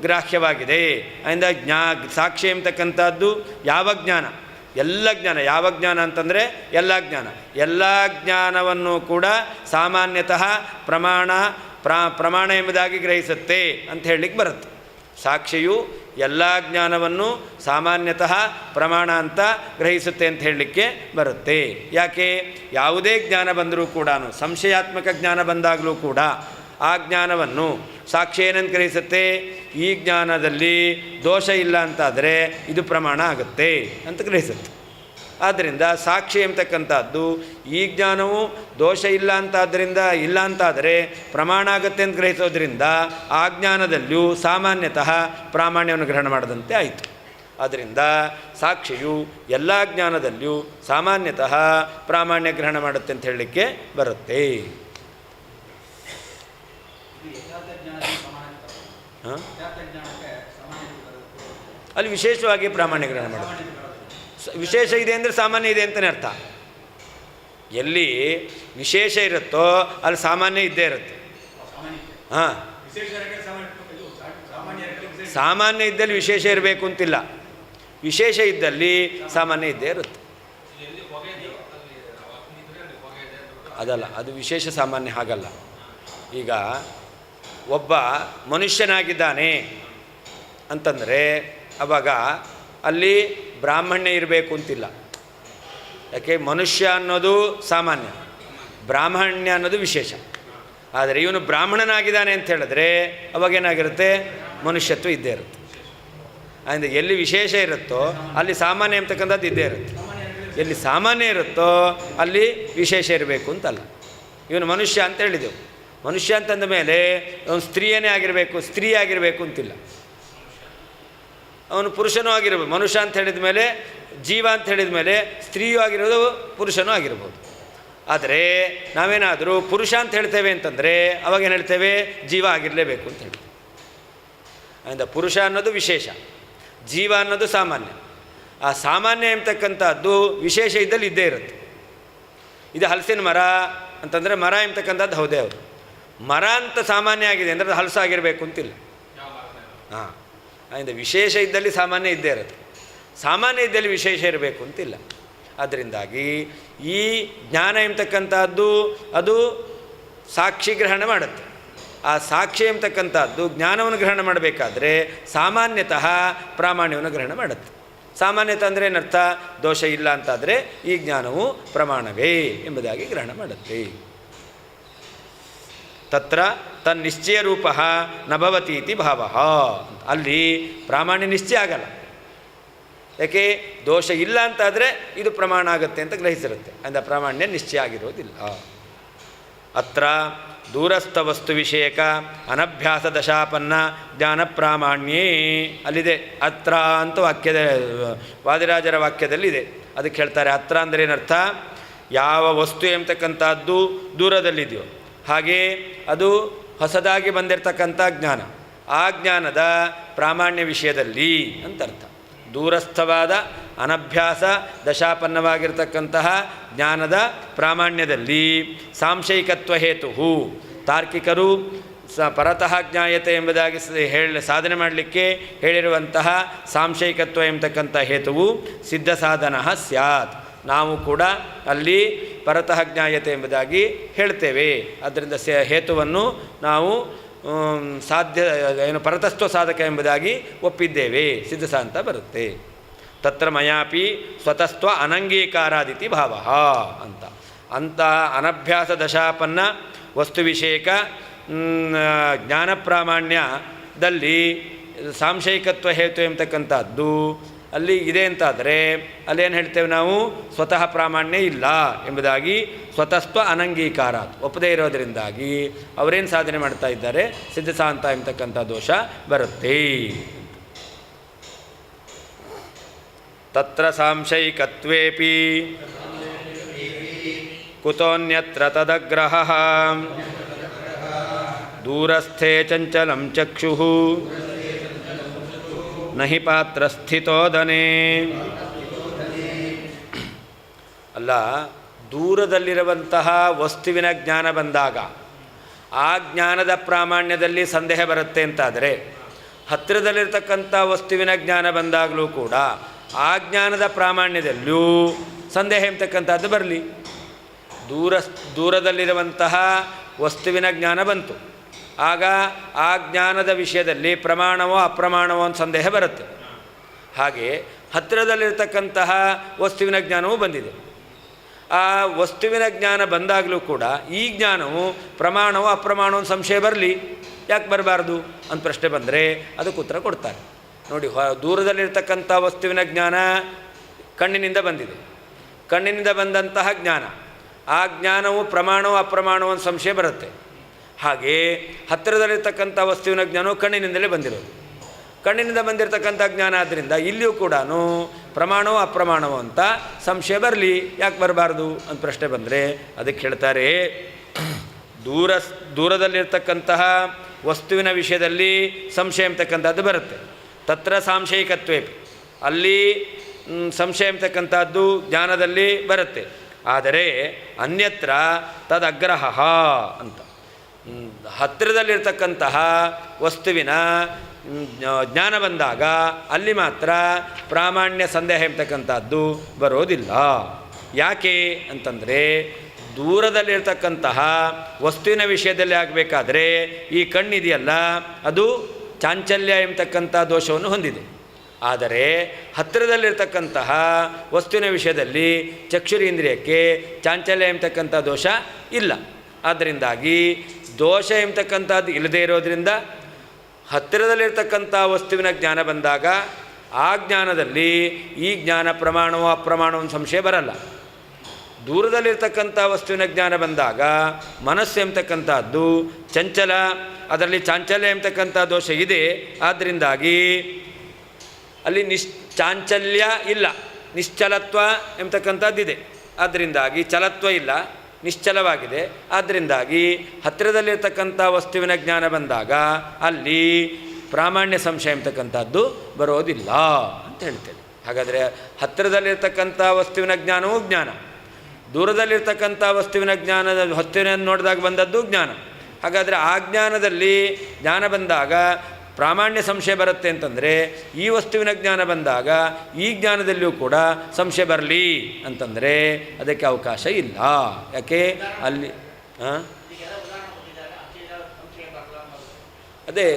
ಗ್ರಾಹ್ಯವಾಗಿದೆ. ಅದರಿಂದ ಸಾಕ್ಷಿ ಎಂಬತಕ್ಕಂಥದ್ದು ಯಾವ ಜ್ಞಾನ? ಎಲ್ಲ ಜ್ಞಾನ. ಯಾವ ಜ್ಞಾನ ಅಂತಂದರೆ ಎಲ್ಲ ಜ್ಞಾನ. ಎಲ್ಲ ಜ್ಞಾನವನ್ನು ಕೂಡ ಸಾಮಾನ್ಯತಃ ಪ್ರಮಾಣ ಎಂಬುದಾಗಿ ಗ್ರಹಿಸುತ್ತೆ ಅಂತ ಹೇಳಲಿಕ್ಕೆ ಬರುತ್ತೆ. ಸಾಕ್ಷಿಯು ಎಲ್ಲ ಜ್ಞಾನವನ್ನು ಸಾಮಾನ್ಯತಃ ಪ್ರಮಾಣ ಅಂತ ಗ್ರಹಿಸುತ್ತೆ ಅಂತ ಹೇಳಲಿಕ್ಕೆ ಬರುತ್ತೆ. ಯಾಕೆ? ಯಾವುದೇ ಜ್ಞಾನ ಬಂದರೂ ಕೂಡ, ಸಂಶಯಾತ್ಮಕ ಜ್ಞಾನ ಬಂದಾಗಲೂ ಕೂಡ ಆ ಜ್ಞಾನವನ್ನು ಸಾಕ್ಷಿ ಏನಂತ ಗ್ರಹಿಸುತ್ತೆ? ಈ ಜ್ಞಾನದಲ್ಲಿ ದೋಷ ಇಲ್ಲ ಅಂತಾದರೆ ಇದು ಪ್ರಮಾಣ ಆಗುತ್ತೆ ಅಂತ ಗ್ರಹಿಸುತ್ತೆ. ಆದ್ದರಿಂದ ಸಾಕ್ಷಿ ಎಂಬತಕ್ಕಂಥದ್ದು ಈ ಜ್ಞಾನವು ದೋಷ ಇಲ್ಲ ಅಂತಾದರೆ ಪ್ರಮಾಣ ಆಗುತ್ತೆ ಅಂತ ಗ್ರಹಿಸೋದ್ರಿಂದ ಆ ಜ್ಞಾನದಲ್ಲಿಯೂ ಸಾಮಾನ್ಯತಃ ಪ್ರಾಮಾಣ್ಯವನ್ನು ಗ್ರಹಣ ಮಾಡದಂತೆ ಆಯಿತು. ಆದ್ದರಿಂದ ಸಾಕ್ಷಿಯು ಎಲ್ಲ ಜ್ಞಾನದಲ್ಲಿಯೂ ಸಾಮಾನ್ಯತಃ ಪ್ರಾಮಾಣ್ಯ ಗ್ರಹಣ ಮಾಡುತ್ತೆ ಅಂತ ಹೇಳಲಿಕ್ಕೆ ಬರುತ್ತೆ. ಅಲ್ಲಿ ವಿಶೇಷವಾಗಿ ಪ್ರಾಮಾಣ್ಯ ಗ್ರಹಣ ಮಾಡುತ್ತೆ. ವಿಶೇಷ ಇದೆ ಅಂದರೆ ಸಾಮಾನ್ಯ ಇದೆ ಅಂತಲೇ ಅರ್ಥ. ಎಲ್ಲಿ ವಿಶೇಷ ಇರುತ್ತೋ ಅಲ್ಲಿ ಸಾಮಾನ್ಯ ಇದ್ದೇ ಇರುತ್ತೆ. ಹಾಂ, ಸಾಮಾನ್ಯ ಇದ್ದಲ್ಲಿ ವಿಶೇಷ ಇರಬೇಕು ಅಂತಿಲ್ಲ, ವಿಶೇಷ ಇದ್ದಲ್ಲಿ ಸಾಮಾನ್ಯ ಇದ್ದೇ ಇರುತ್ತೆ. ಅದಲ್ಲ, ಅದು ವಿಶೇಷ ಸಾಮಾನ್ಯ ಹಾಗಲ್ಲ. ಈಗ ಒಬ್ಬ ಮನುಷ್ಯನಾಗಿದ್ದಾನೆ ಅಂತಂದರೆ ಆವಾಗ ಅಲ್ಲಿ ಬ್ರಾಹ್ಮಣ್ಯ ಇರಬೇಕು ಅಂತಿಲ್ಲ. ಯಾಕೆ? ಮನುಷ್ಯ ಅನ್ನೋದು ಸಾಮಾನ್ಯ, ಬ್ರಾಹ್ಮಣ್ಯ ಅನ್ನೋದು ವಿಶೇಷ. ಆದರೆ ಇವನು ಬ್ರಾಹ್ಮಣನಾಗಿದ್ದಾನೆ ಅಂತ ಹೇಳಿದ್ರೆ ಅವಾಗೇನಾಗಿರುತ್ತೆ? ಮನುಷ್ಯತ್ವ ಇದ್ದೇ ಇರುತ್ತೆ. ಆದ್ದರಿಂದ ಎಲ್ಲಿ ವಿಶೇಷ ಇರುತ್ತೋ ಅಲ್ಲಿ ಸಾಮಾನ್ಯ ಅಂತಕ್ಕಂಥದ್ದು ಇದ್ದೇ ಇರುತ್ತೆ. ಎಲ್ಲಿ ಸಾಮಾನ್ಯ ಇರುತ್ತೋ ಅಲ್ಲಿ ವಿಶೇಷ ಇರಬೇಕು ಅಂತಲ್ಲ. ಇವನು ಮನುಷ್ಯ ಅಂತ ಹೇಳಿದೆವು. ಮನುಷ್ಯ ಅಂತಂದ ಮೇಲೆ ಅವನು ಸ್ತ್ರೀಯೇ ಆಗಿರಬೇಕು, ಸ್ತ್ರೀ ಆಗಿರಬೇಕು ಅಂತಿಲ್ಲ. ಅವನು ಪುರುಷನೂ ಆಗಿರ್ಬೋದು. ಮನುಷ್ಯ ಅಂತ ಹೇಳಿದ ಮೇಲೆ, ಜೀವ ಅಂತ ಹೇಳಿದ ಮೇಲೆ ಸ್ತ್ರೀಯೂ ಆಗಿರೋದು ಪುರುಷನೂ ಆಗಿರ್ಬೋದು. ಆದರೆ ನಾವೇನಾದರೂ ಪುರುಷ ಅಂತ ಹೇಳ್ತೇವೆ ಅಂತಂದರೆ ಅವಾಗೇನು ಹೇಳ್ತೇವೆ? ಜೀವ ಆಗಿರಲೇಬೇಕು ಅಂತ ಹೇಳ್ತೇವೆ. ಅದರಿಂದ ಪುರುಷ ಅನ್ನೋದು ವಿಶೇಷ, ಜೀವ ಅನ್ನೋದು ಸಾಮಾನ್ಯ. ಆ ಸಾಮಾನ್ಯ ಎಂಬತಕ್ಕಂಥದ್ದು ವಿಶೇಷ ಇದ್ದಲ್ಲಿ ಇದ್ದೇ ಇರುತ್ತೆ. ಇದು ಹಲಸಿನ ಮರ ಅಂತಂದರೆ ಮರ ಎಂಬತಕ್ಕಂಥದ್ದು ಹೌದೇ ಹೌದು. ಮರ ಅಂತ ಸಾಮಾನ್ಯ ಆಗಿದೆ ಅಂದರೆ ಅದು ಹಲಸಾಗಿರಬೇಕು ಅಂತಿಲ್ಲ. ಹಾಂ, ಅದರಿಂದ ವಿಶೇಷ ಇದ್ದಲ್ಲಿ ಸಾಮಾನ್ಯ ಇದ್ದೇ ಇರುತ್ತೆ, ಸಾಮಾನ್ಯ ಇದ್ದಲ್ಲಿ ವಿಶೇಷ ಇರಬೇಕು ಅಂತಿಲ್ಲ. ಅದರಿಂದಾಗಿ ಈ ಜ್ಞಾನ ಎಂಬತಕ್ಕಂಥದ್ದು ಅದು ಸಾಕ್ಷಿ ಗ್ರಹಣ ಮಾಡುತ್ತೆ. ಆ ಸಾಕ್ಷಿ ಎಂಬತಕ್ಕಂಥದ್ದು ಜ್ಞಾನವನ್ನು ಗ್ರಹಣ ಮಾಡಬೇಕಾದ್ರೆ ಸಾಮಾನ್ಯತಃ ಪ್ರಾಮಾಣ್ಯವನ್ನು ಗ್ರಹಣ ಮಾಡುತ್ತೆ. ಸಾಮಾನ್ಯತ ಅಂದರೆ ಏನರ್ಥ? ದೋಷ ಇಲ್ಲ ಅಂತಾದರೆ ಈ ಜ್ಞಾನವು ಪ್ರಮಾಣವೇ ಎಂಬುದಾಗಿ ಗ್ರಹಣ ಮಾಡುತ್ತೆ. ತತ್ರ ತನ್ನಿಶ್ಚಯ ರೂಪ ನ ಭವತಿ ಇತಿ ಭಾವ. ಅಲ್ಲಿ ಪ್ರಾಮಾಣ್ಯ ನಿಶ್ಚಯ ಆಗಲ್ಲ. ಯಾಕೆ? ದೋಷ ಇಲ್ಲ ಅಂತಾದರೆ ಇದು ಪ್ರಮಾಣ ಆಗುತ್ತೆ ಅಂತ ಗ್ರಹಿಸಿರುತ್ತೆ. ಅಂದರೆ ಪ್ರಾಮಾಣ್ಯ ನಿಶ್ಚಯ ಆಗಿರೋದಿಲ್ಲ. ಅತ್ರ ದೂರಸ್ಥ ವಸ್ತು ವಿಷಯಕ ಅನಭ್ಯಾಸ ದಶಾಪನ್ನ ಜ್ಞಾನ ಪ್ರಾಮಾಣ್ಯೇ ಅಲ್ಲಿದೆ. ಅತ್ರ ಅಂತ ವಾಕ್ಯದ ವಾದಿರಾಜರ ವಾಕ್ಯದಲ್ಲಿದೆ. ಅದಕ್ಕೆ ಹೇಳ್ತಾರೆ ಅತ್ರ ಅಂದರೆ ಏನರ್ಥ? ಯಾವ ವಸ್ತು ಎಂಬತಕ್ಕಂಥದ್ದು ದೂರದಲ್ಲಿದೆಯೋ ಹಾಗೆ ಅದು ಹೊಸದಾಗಿ ಬಂದಿರತಕ್ಕಂಥ ಜ್ಞಾನ, ಆ ಜ್ಞಾನದ ಪ್ರಾಮಾಣ್ಯ ವಿಷಯದಲ್ಲಿ ಅಂತ ಅರ್ಥ. ದೂರಸ್ಥವಾದ ಅನಭ್ಯಾಸ ದಶಾಪನ್ನವಾಗಿರ್ತಕ್ಕಂತಹ ಜ್ಞಾನದ ಪ್ರಾಮಾಣ್ಯದಲ್ಲಿ ಸಾಂಶಯಿಕತ್ವ ಹೇತು ತಾರ್ಕಿಕರು ಪರತಃ ಜ್ಞಾಯತೆ ಎಂಬುದಾಗಿ ಸಾಧನೆ ಮಾಡಲಿಕ್ಕೆ ಹೇಳಿರುವಂತಹ ಸಾಂಶಯಿಕತ್ವ ಎಂಬತಕ್ಕಂಥ ಹೇತುವು ಸಿದ್ಧ ಸಾಧನ ಸ್ಯಾತ್. ನಾವು ಕೂಡ ಅಲ್ಲಿ ಪರತಃ ಜ್ಞಾಯತೆ ಎಂಬುದಾಗಿ ಹೇಳ್ತೇವೆ. ಅದರಿಂದ ಹೇತುವನ್ನು ನಾವು ಪರತಸ್ತ್ವ ಸಾಧಕ ಎಂಬುದಾಗಿ ಒಪ್ಪಿದ್ದೇವೆ, ಸಿದ್ಧಸ ಅಂತ ಬರುತ್ತೆ. ತತ್ರ ಮಯಾಪಿ ಸ್ವತಸ್ತ್ವ ಅನಂಗೀಕಾರಾದಿತಿ ಭಾವ ಅಂತ ಅನಭ್ಯಾಸ ದಶಾಪನ್ನ ವಸ್ತು ವಿಷಯಕ ಜ್ಞಾನ ಪ್ರಾಮಾಣ್ಯದಲ್ಲಿ ಸಾಂಶಯಿಕತ್ವ ಹೇತು ಎಂಬತಕ್ಕಂಥದ್ದು ಅಲ್ಲಿ ಇದೆ ಅಂತಾದರೆ ಅಲ್ಲೇನು ಹೇಳ್ತೇವೆ ನಾವು, ಸ್ವತಃ ಪ್ರಾಮಾಣ್ಯ ಇಲ್ಲ ಎಂಬುದಾಗಿ ಸ್ವತಸ್ತ್ವ ಅನಂಗೀಕಾರ ಒಪ್ಪದೇ ಇರೋದರಿಂದಾಗಿ ಅವರೇನು ಸಾಧನೆ ಮಾಡ್ತಾ ಇದ್ದಾರೆ, ಸಿದ್ಧಸಾಂತ ಎಂಬತಕ್ಕಂಥ ದೋಷ ಬರುತ್ತೆ. ತತ್ರ ಸಾಂಶಯಿಕತ್ವೇಪಿ ಕುತೋನ್ಯತ್ರ ತದಗ್ರಹಃ ದೂರಸ್ಥೇ ಚಂಚಲಂ ಚಕ್ಷುಃ ನಹಿ ಪಾತ್ರಸ್ಥಿತೋದನೆ. ಅಲ್ಲ, ದೂರದಲ್ಲಿರುವಂತಹ ವಸ್ತುವಿನ ಜ್ಞಾನ ಬಂದಾಗ ಆ ಜ್ಞಾನದ ಪ್ರಾಮಾಣ್ಯದಲ್ಲಿ ಸಂದೇಹ ಬರುತ್ತೆ ಅಂತಾದರೆ, ಹತ್ತಿರದಲ್ಲಿರ್ತಕ್ಕಂಥ ವಸ್ತುವಿನ ಜ್ಞಾನ ಬಂದಾಗಲೂ ಕೂಡ ಆ ಜ್ಞಾನದ ಪ್ರಾಮಾಣ್ಯದಲ್ಲೂ ಸಂದೇಹ ಎಂಬತಕ್ಕಂಥದ್ದು ಬರಲಿ. ದೂರದಲ್ಲಿರುವಂತಹ ವಸ್ತುವಿನ ಜ್ಞಾನ ಬಂತು, ಆಗ ಆ ಜ್ಞಾನದ ವಿಷಯದಲ್ಲಿ ಪ್ರಮಾಣವೋ ಅಪ್ರಮಾಣವೋ ಅಂತ ಸಂದೇಹ ಬರುತ್ತೆ. ಹಾಗೆ ಹತ್ತಿರದಲ್ಲಿರ್ತಕ್ಕಂತಹ ವಸ್ತುವಿನ ಜ್ಞಾನವೂ ಬಂದಿದೆ. ಆ ವಸ್ತುವಿನ ಜ್ಞಾನ ಬಂದಾಗಲೂ ಕೂಡ ಈ ಜ್ಞಾನವು ಪ್ರಮಾಣವೋ ಅಪ್ರಮಾಣವೋ ಅಂತ ಸಂಶಯ ಬರಲಿ, ಯಾಕೆ ಬರಬಾರ್ದು ಅಂತ ಪ್ರಶ್ನೆ ಬಂದರೆ ಅದಕ್ಕೆ ಉತ್ತರ ಕೊಡ್ತಾರೆ. ನೋಡಿ, ದೂರದಲ್ಲಿರ್ತಕ್ಕಂಥ ವಸ್ತುವಿನ ಜ್ಞಾನ ಕಣ್ಣಿನಿಂದ ಬಂದಿದೆ. ಕಣ್ಣಿನಿಂದ ಬಂದಂತಹ ಜ್ಞಾನ, ಆ ಜ್ಞಾನವು ಪ್ರಮಾಣವೋ ಅಪ್ರಮಾಣವೋ ಅಂತ ಸಂಶಯ ಬರುತ್ತೆ. ಹಾಗೆ ಹತ್ತಿರದಲ್ಲಿರ್ತಕ್ಕಂಥ ವಸ್ತುವಿನ ಜ್ಞಾನವು ಕಣ್ಣಿನಿಂದಲೇ ಬಂದಿರೋದು. ಕಣ್ಣಿನಿಂದ ಬಂದಿರತಕ್ಕಂಥ ಜ್ಞಾನ ಆದ್ದರಿಂದ ಇಲ್ಲಿಯೂ ಕೂಡ ಪ್ರಮಾಣವೋ ಅಪ್ರಮಾಣವೋ ಅಂತ ಸಂಶಯ ಬರಲಿ, ಯಾಕೆ ಬರಬಾರ್ದು ಅಂತ ಪ್ರಶ್ನೆ ಬಂದರೆ ಅದಕ್ಕೆ ಹೇಳ್ತಾರೆ, ದೂರದಲ್ಲಿರ್ತಕ್ಕಂತಹ ವಸ್ತುವಿನ ವಿಷಯದಲ್ಲಿ ಸಂಶಯ ಎಂಬತಕ್ಕಂಥದ್ದು ಬರುತ್ತೆ. ತತ್ರ ಸಾಂಶಯಿಕತ್ವೇ, ಅಲ್ಲಿ ಸಂಶಯ ಎಂಬತಕ್ಕಂಥದ್ದು ಜ್ಞಾನದಲ್ಲಿ ಬರುತ್ತೆ. ಆದರೆ ಅನ್ಯತ್ರ ತದಗ್ರಹ ಅಂತ, ಹತ್ತಿರದಲ್ಲಿರ್ತಕ್ಕಂತಹ ವಸ್ತುವಿನ ಜ್ಞಾನ ಬಂದಾಗ ಅಲ್ಲಿ ಮಾತ್ರ ಪ್ರಾಮಾಣ್ಯ ಸಂದೇಹ ಎಂಬತಕ್ಕಂಥದ್ದು ಬರೋದಿಲ್ಲ. ಯಾಕೆ ಅಂತಂದರೆ, ದೂರದಲ್ಲಿರ್ತಕ್ಕಂತಹ ವಸ್ತುವಿನ ವಿಷಯದಲ್ಲಿ ಆಗಬೇಕಾದ್ರೆ ಈ ಕಣ್ಣಿದೆಯಲ್ಲ ಅದು ಚಾಂಚಲ್ಯ ಎಂಬತಕ್ಕಂಥ ದೋಷವನ್ನು ಹೊಂದಿದೆ. ಆದರೆ ಹತ್ತಿರದಲ್ಲಿರ್ತಕ್ಕಂತಹ ವಸ್ತುವಿನ ವಿಷಯದಲ್ಲಿ ಚಕ್ಷುರೇಂದ್ರಿಯಕ್ಕೆ ಚಾಂಚಲ್ಯ ಎಂಬತಕ್ಕಂಥ ದೋಷ ಇಲ್ಲ. ಆದ್ದರಿಂದಾಗಿ ದೋಷ ಎಂಬತಕ್ಕಂಥದ್ದು ಇಲ್ಲದೇ ಇರೋದರಿಂದ ಹತ್ತಿರದಲ್ಲಿರ್ತಕ್ಕಂಥ ವಸ್ತುವಿನ ಜ್ಞಾನ ಬಂದಾಗ ಆ ಜ್ಞಾನದಲ್ಲಿ ಈ ಜ್ಞಾನ ಪ್ರಮಾಣವೋ ಅಪ್ರಮಾಣವೋ ಸಂಶಯ ಬರಲ್ಲ. ದೂರದಲ್ಲಿರ್ತಕ್ಕಂಥ ವಸ್ತುವಿನ ಜ್ಞಾನ ಬಂದಾಗ ಮನಸ್ಸು ಎಂಬತಕ್ಕಂಥದ್ದು ಚಂಚಲ, ಅದರಲ್ಲಿ ಚಾಂಚಲ್ಯ ಎಂಬತಕ್ಕಂಥ ದೋಷ ಇದೆ. ಆದ್ದರಿಂದಾಗಿ ಅಲ್ಲಿ ಚಾಂಚಲ್ಯ ಇಲ್ಲ, ನಿಶ್ಚಲತ್ವ ಎಂಬತಕ್ಕಂಥದ್ದಿದೆ. ಆದ್ದರಿಂದಾಗಿ ಚಲತ್ವ ಇಲ್ಲ, ನಿಶ್ಚಲವಾಗಿದೆ. ಆದ್ದರಿಂದಾಗಿ ಹತ್ತಿರದಲ್ಲಿರ್ತಕ್ಕಂಥ ವಸ್ತುವಿನ ಜ್ಞಾನ ಬಂದಾಗ ಅಲ್ಲಿ ಪ್ರಾಮಾಣ್ಯ ಸಂಶಯ ಎಂಬತಕ್ಕಂಥದ್ದು ಬರೋದಿಲ್ಲ ಅಂತ ಹೇಳ್ತೇವೆ. ಹಾಗಾದರೆ ಹತ್ತಿರದಲ್ಲಿರ್ತಕ್ಕಂಥ ವಸ್ತುವಿನ ಜ್ಞಾನವೂ ಜ್ಞಾನ, ದೂರದಲ್ಲಿರ್ತಕ್ಕಂಥ ವಸ್ತುವಿನ ವಸ್ತುವಿನ ನೋಡಿದಾಗ ಬಂದದ್ದು ಜ್ಞಾನ. ಹಾಗಾದರೆ ಆ ಜ್ಞಾನದಲ್ಲಿ ಜ್ಞಾನ ಬಂದಾಗ ಪ್ರಾಮಾಣ್ಯ ಸಂಶಯ ಬರುತ್ತೆ ಅಂತಂದರೆ ಈ ವಸ್ತುವಿನ ಜ್ಞಾನ ಬಂದಾಗ ಈ ಜ್ಞಾನದಲ್ಲಿಯೂ ಕೂಡ ಸಂಶಯ ಬರಲಿ ಅಂತಂದರೆ ಅದಕ್ಕೆ ಅವಕಾಶ ಇಲ್ಲ. ಯಾಕೆ ಅಲ್ಲಿ ಅದೇ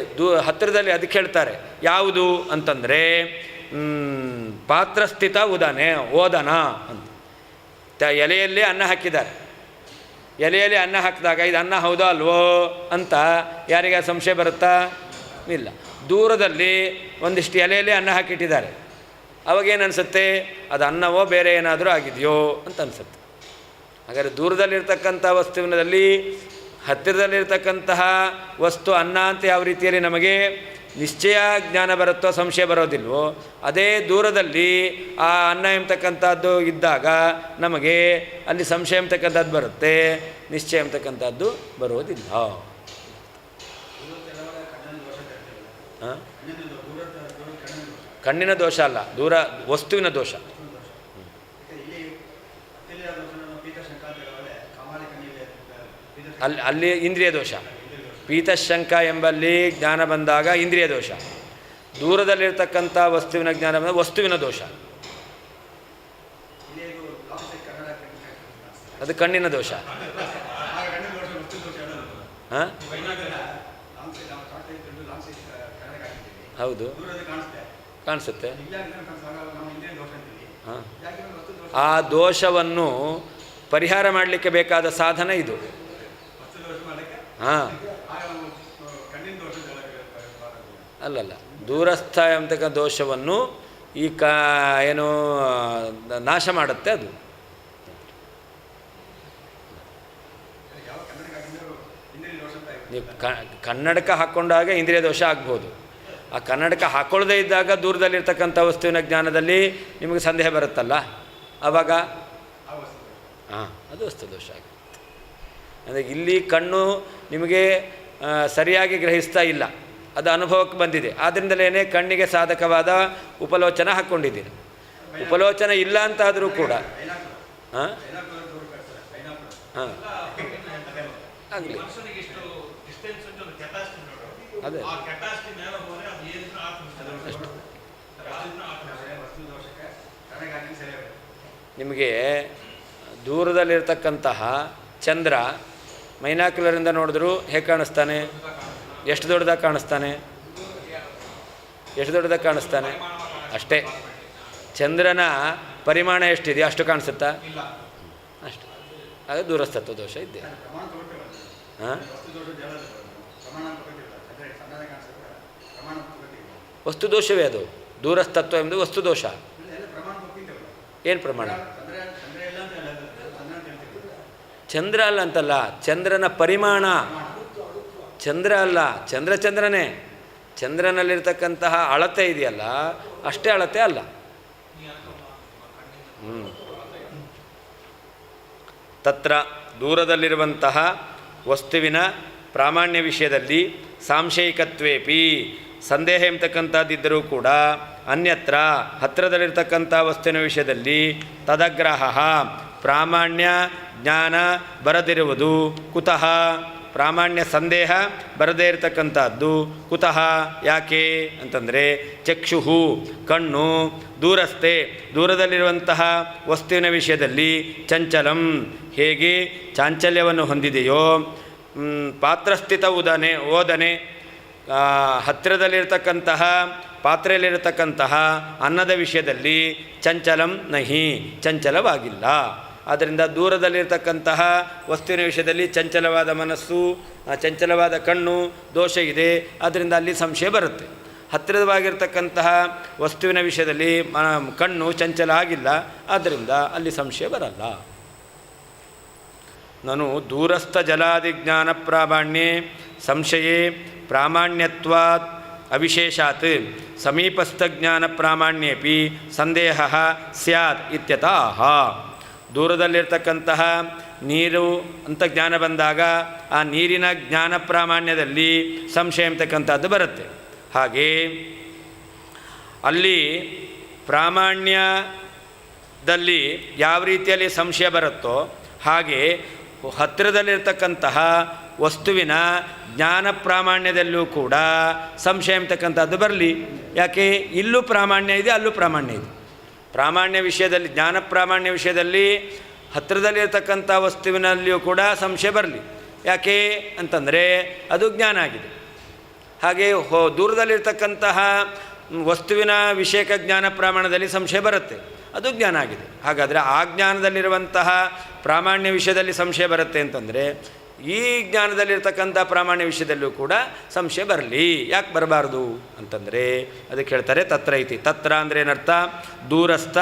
ಹತ್ತಿರದಲ್ಲಿ ಅದಕ್ಕೆ ಹೇಳ್ತಾರೆ ಯಾವುದು ಅಂತಂದರೆ ಪಾತ್ರಸ್ಥಿತ ಓದನ ಅಂತ. ಎಲೆಯಲ್ಲಿ ಅನ್ನ ಹಾಕಿದ್ದಾರೆ, ಎಲೆಯಲ್ಲಿ ಅನ್ನ ಹಾಕಿದಾಗ ಇದು ಅನ್ನ ಹೌದೋ ಅಲ್ವೋ ಅಂತ ಯಾರಿಗೆ ಸಂಶಯ ಬರುತ್ತಾ? ಇಲ್ಲ. ದೂರದಲ್ಲಿ ಒಂದಿಷ್ಟು ಎಲೆಯಲ್ಲಿ ಅನ್ನ ಹಾಕಿಟ್ಟಿದ್ದಾರೆ, ಅವಾಗೇನು ಅನಿಸುತ್ತೆ? ಅದು ಅನ್ನವೋ ಬೇರೆ ಏನಾದರೂ ಆಗಿದೆಯೋ ಅಂತ ಅನಿಸುತ್ತೆ. ಹಾಗಾದರೆ ದೂರದಲ್ಲಿರ್ತಕ್ಕಂಥ ವಸ್ತುವಿನಲ್ಲಿ ಹತ್ತಿರದಲ್ಲಿರ್ತಕ್ಕಂತಹ ವಸ್ತು ಅನ್ನ ಅಂತ ಯಾವ ರೀತಿಯಲ್ಲಿ ನಮಗೆ ನಿಶ್ಚಯ ಜ್ಞಾನ ಬರುತ್ತೋ ಸಂಶಯ ಬರೋದಿಲ್ವೋ, ಅದೇ ದೂರದಲ್ಲಿ ಆ ಅನ್ನ ಎಂಬತಕ್ಕಂಥದ್ದು ಇದ್ದಾಗ ನಮಗೆ ಅಲ್ಲಿ ಸಂಶಯ ಎಂಬತಕ್ಕಂಥದ್ದು ಬರುತ್ತೆ, ನಿಶ್ಚಯ ಎಂಬತಕ್ಕಂಥದ್ದು ಬರೋದಿಲ್ಲ. ಹಾಂ, ಕಣ್ಣಿನ ದೋಷ ಅಲ್ಲ, ದೂರ ವಸ್ತುವಿನ ದೋಷ. ಅಲ್ಲಿ ಇಂದ್ರಿಯ ದೋಷ. ಪೀತಶಂಕ ಎಂಬಲ್ಲಿ ಜ್ಞಾನ ಬಂದಾಗ ಇಂದ್ರಿಯ ದೋಷ. ದೂರದಲ್ಲಿರ್ತಕ್ಕಂಥ ವಸ್ತುವಿನ ಜ್ಞಾನ ಬಂದಾಗ ವಸ್ತುವಿನ ದೋಷ. ಅದು ಕಣ್ಣಿನ ದೋಷ. ಹಾಂ, ಹೌದು, ಕಾಣಿಸುತ್ತೆ. ಹಾಂ, ಆ ದೋಷವನ್ನು ಪರಿಹಾರ ಮಾಡಲಿಕ್ಕೆ ಬೇಕಾದ ಸಾಧನ ಇದು. ಹಾಂ, ಅಲ್ಲಲ್ಲ, ದೂರಸ್ಥ ಎಂಬತಕ್ಕ ದೋಷವನ್ನು ಈ ಏನು ನಾಶ ಮಾಡುತ್ತೆ ಅದು. ನೀವು ಕನ್ನಡಕ ಹಾಕ್ಕೊಂಡಾಗ ಇಂದ್ರಿಯ ದೋಷ ಆಗ್ಬೋದು. ಆ ಕನ್ನಡಕ ಹಾಕ್ಕೊಳ್ಳದೇ ಇದ್ದಾಗ ದೂರದಲ್ಲಿರ್ತಕ್ಕಂಥ ವಸ್ತುವಿನ ಜ್ಞಾನದಲ್ಲಿ ನಿಮಗೆ ಸಂದೇಹ ಬರುತ್ತಲ್ಲ, ಆವಾಗ ಹಾಂ, ಅದು ವಸ್ತು ದೋಷ ಆಗುತ್ತೆ. ಅಂದರೆ ಇಲ್ಲಿ ಕಣ್ಣು ನಿಮಗೆ ಸರಿಯಾಗಿ ಗ್ರಹಿಸ್ತಾ ಇಲ್ಲ, ಅದು ಅನುಭವಕ್ಕೆ ಬಂದಿದೆ. ಆದ್ದರಿಂದಲೇ ಕಣ್ಣಿಗೆ ಸಾಧಕವಾದ ಉಪಲೋಚನ ಹಾಕ್ಕೊಂಡಿದ್ದೀರಿ. ಉಪಲೋಚನ ಇಲ್ಲ ಅಂತಾದರೂ ಕೂಡ ಹಾಂ ಹಾಂ ಆಗಲಿ, ಅದೇ ನಿಮಗೆ ದೂರದಲ್ಲಿರ್ತಕ್ಕಂತಹ ಚಂದ್ರ ಮೈನಾಕ್ಯುಲರಿಂದ ನೋಡಿದ್ರು ಹೇಗೆ ಕಾಣಿಸ್ತಾನೆ? ಎಷ್ಟು ದೊಡ್ಡದಾಗಿ ಕಾಣಿಸ್ತಾನೆ? ಎಷ್ಟು ದೊಡ್ಡದಾಗಿ ಕಾಣಿಸ್ತಾನೆ? ಅಷ್ಟೇ. ಚಂದ್ರನ ಪರಿಮಾಣ ಎಷ್ಟಿದೆ ಅಷ್ಟು ಕಾಣಿಸುತ್ತಾ? ಅಷ್ಟೇ. ಆಗ ದೂರಸ್ಥತ್ವ ದೋಷ ಇದ್ದೆ. ಹಾಂ, ವಸ್ತು ದೋಷವೇ ಅದು. ದೂರಸ್ಥತ್ವ ಎಂಬುದು ವಸ್ತು ದೋಷ. ಏನು ಪ್ರಮಾಣ? ಚಂದ್ರ ಅಲ್ಲ ಅಂತಲ್ಲ, ಚಂದ್ರನ ಪರಿಮಾಣ. ಚಂದ್ರ ಅಲ್ಲ, ಚಂದ್ರನೇ. ಚಂದ್ರನಲ್ಲಿರ್ತಕ್ಕಂತಹ ಅಳತೆ ಇದೆಯಲ್ಲ, ಅಷ್ಟೇ ಅಳತೆ ಅಲ್ಲ. ತತ್ರ ದೂರದಲ್ಲಿರುವಂತಹ ವಸ್ತುವಿನ ಪ್ರಾಮಾಣ್ಯ ವಿಷಯದಲ್ಲಿ ಸಾಂಶಯಿಕತ್ವೇಪಿ ಸಂದೇಹ ಎಂಬತಕ್ಕಂಥದ್ದಿದ್ದರೂ ಕೂಡ ಅನ್ಯತ್ರ ಹತ್ತಿರದಲ್ಲಿರ್ತಕ್ಕಂಥ ವಸ್ತುವಿನ ವಿಷಯದಲ್ಲಿ ತದಗ್ರಹ ಪ್ರಾಮಾಣ್ಯ ಜ್ಞಾನ ಬರದಿರುವುದು ಕುತಃ? ಪ್ರಾಮಾಣ್ಯ ಸಂದೇಹ ಬರದೇ ಇರತಕ್ಕಂಥದ್ದು ಕುತಃ? ಯಾಕೆ ಅಂತಂದರೆ ಚಕ್ಷುಹು ಕಣ್ಣು ದೂರಸ್ಥೆ ದೂರದಲ್ಲಿರುವಂತಹ ವಸ್ತುವಿನ ವಿಷಯದಲ್ಲಿ ಚಂಚಲಂ ಹೇಗೆ ಚಾಂಚಲ್ಯವನ್ನು ಹೊಂದಿದೆಯೋ ಪಾತ್ರಸ್ಥಿತ ಓದನೆ ಹತ್ತಿರದಲ್ಲಿರ್ತಕ್ಕಂತಹ ಪಾತ್ರೆಯಲ್ಲಿರತಕ್ಕಂತಹ ಅನ್ನದ ವಿಷಯದಲ್ಲಿ ಚಂಚಲಂ ನಹಿ ಚಂಚಲವಾಗಿಲ್ಲ. ಆದ್ದರಿಂದ ದೂರದಲ್ಲಿರ್ತಕ್ಕಂತಹ ವಸ್ತುವಿನ ವಿಷಯದಲ್ಲಿ ಚಂಚಲವಾದ ಮನಸ್ಸು ಚಂಚಲವಾದ ಕಣ್ಣು ದೋಷ ಇದೆ, ಆದ್ದರಿಂದ ಅಲ್ಲಿ ಸಂಶಯ ಬರುತ್ತೆ. ಹತ್ತಿರವಾಗಿರ್ತಕ್ಕಂತಹ ವಸ್ತುವಿನ ವಿಷಯದಲ್ಲಿ ಕಣ್ಣು ಚಂಚಲ ಆಗಿಲ್ಲ, ಆದ್ದರಿಂದ ಅಲ್ಲಿ ಸಂಶಯ ಬರಲ್ಲ. ನಾನು ದೂರಸ್ಥ ಜಲಾದಿಜ್ಞಾನ ಪ್ರಾಮಾಣ್ಯೆ ಸಂಶಯೇ ಪ್ರಾಮಾಣ್ಯತ್ವಾತ್ ಅವಿಶೇಷಾತ್ ಸಮೀಪಸ್ಥ ಜ್ಞಾನ ಪ್ರಾಮಾಣ್ಯೇಪಿ ಸಂದೇಹ ಸ್ಯಾತ್ ಇತ್ಯತಃ. ದೂರದಲ್ಲಿರ್ತಕ್ಕಂತಹ ನೀರು ಅಂತ ಜ್ಞಾನ ಬಂದಾಗ ಆ ನೀರಿನ ಜ್ಞಾನ ಪ್ರಾಮಾಣ್ಯದಲ್ಲಿ ಸಂಶಯ ಅಂತಕ್ಕಂಥದ್ದು ಬರುತ್ತೆ. ಹಾಗೆ ಅಲ್ಲಿ ಪ್ರಾಮಾಣ್ಯದಲ್ಲಿ ಯಾವ ರೀತಿಯಲ್ಲಿ ಸಂಶಯ ಬರುತ್ತೋ ಹಾಗೆ ಹತ್ತಿರದಲ್ಲಿರ್ತಕ್ಕಂತಹ ವಸ್ತುವಿನ ಜ್ಞಾನ ಪ್ರಾಮಾಣ್ಯದಲ್ಲೂ ಕೂಡ ಸಂಶಯ ಅಂತಕ್ಕಂಥದ್ದು ಬರಲಿ. ಯಾಕೆ? ಇಲ್ಲೂ ಪ್ರಾಮಾಣ್ಯ ಇದೆ, ಅಲ್ಲೂ ಪ್ರಾಮಾಣ್ಯ ಇದೆ. ಪ್ರಾಮಾಣ್ಯ ವಿಷಯದಲ್ಲಿ ಜ್ಞಾನ ಪ್ರಾಮಾಣ್ಯ ವಿಷಯದಲ್ಲಿ ಹತ್ತಿರದಲ್ಲಿರ್ತಕ್ಕಂಥ ವಸ್ತುವಿನಲ್ಲಿಯೂ ಕೂಡ ಸಂಶಯ ಬರಲಿ. ಯಾಕೆ ಅಂತಂದರೆ ಅದು ಜ್ಞಾನ ಆಗಿದೆ. ಹಾಗೆ ದೂರದಲ್ಲಿರ್ತಕ್ಕಂತಹ ವಸ್ತುವಿನ ವಿಷಯಕ ಜ್ಞಾನ ಪ್ರಮಾಣದಲ್ಲಿ ಸಂಶಯ ಬರುತ್ತೆ, ಅದು ಜ್ಞಾನ ಆಗಿದೆ. ಹಾಗಾದರೆ ಆ ಜ್ಞಾನದಲ್ಲಿರುವಂತಹ ಪ್ರಾಮಾಣ್ಯ ವಿಷಯದಲ್ಲಿ ಸಂಶಯ ಬರುತ್ತೆ ಅಂತಂದರೆ ಈ ಜ್ಞಾನದಲ್ಲಿರ್ತಕ್ಕಂಥ ಪ್ರಾಮಾಣ್ಯ ವಿಷಯದಲ್ಲೂ ಕೂಡ ಸಂಶಯ ಬರಲಿ. ಯಾಕೆ ಬರಬಾರ್ದು ಅಂತಂದರೆ ಅದಕ್ಕೆ ಹೇಳ್ತಾರೆ ತತ್ರ ಐತಿ. ತತ್ರ ಅಂದರೆ ಏನರ್ಥ? ದೂರಸ್ಥ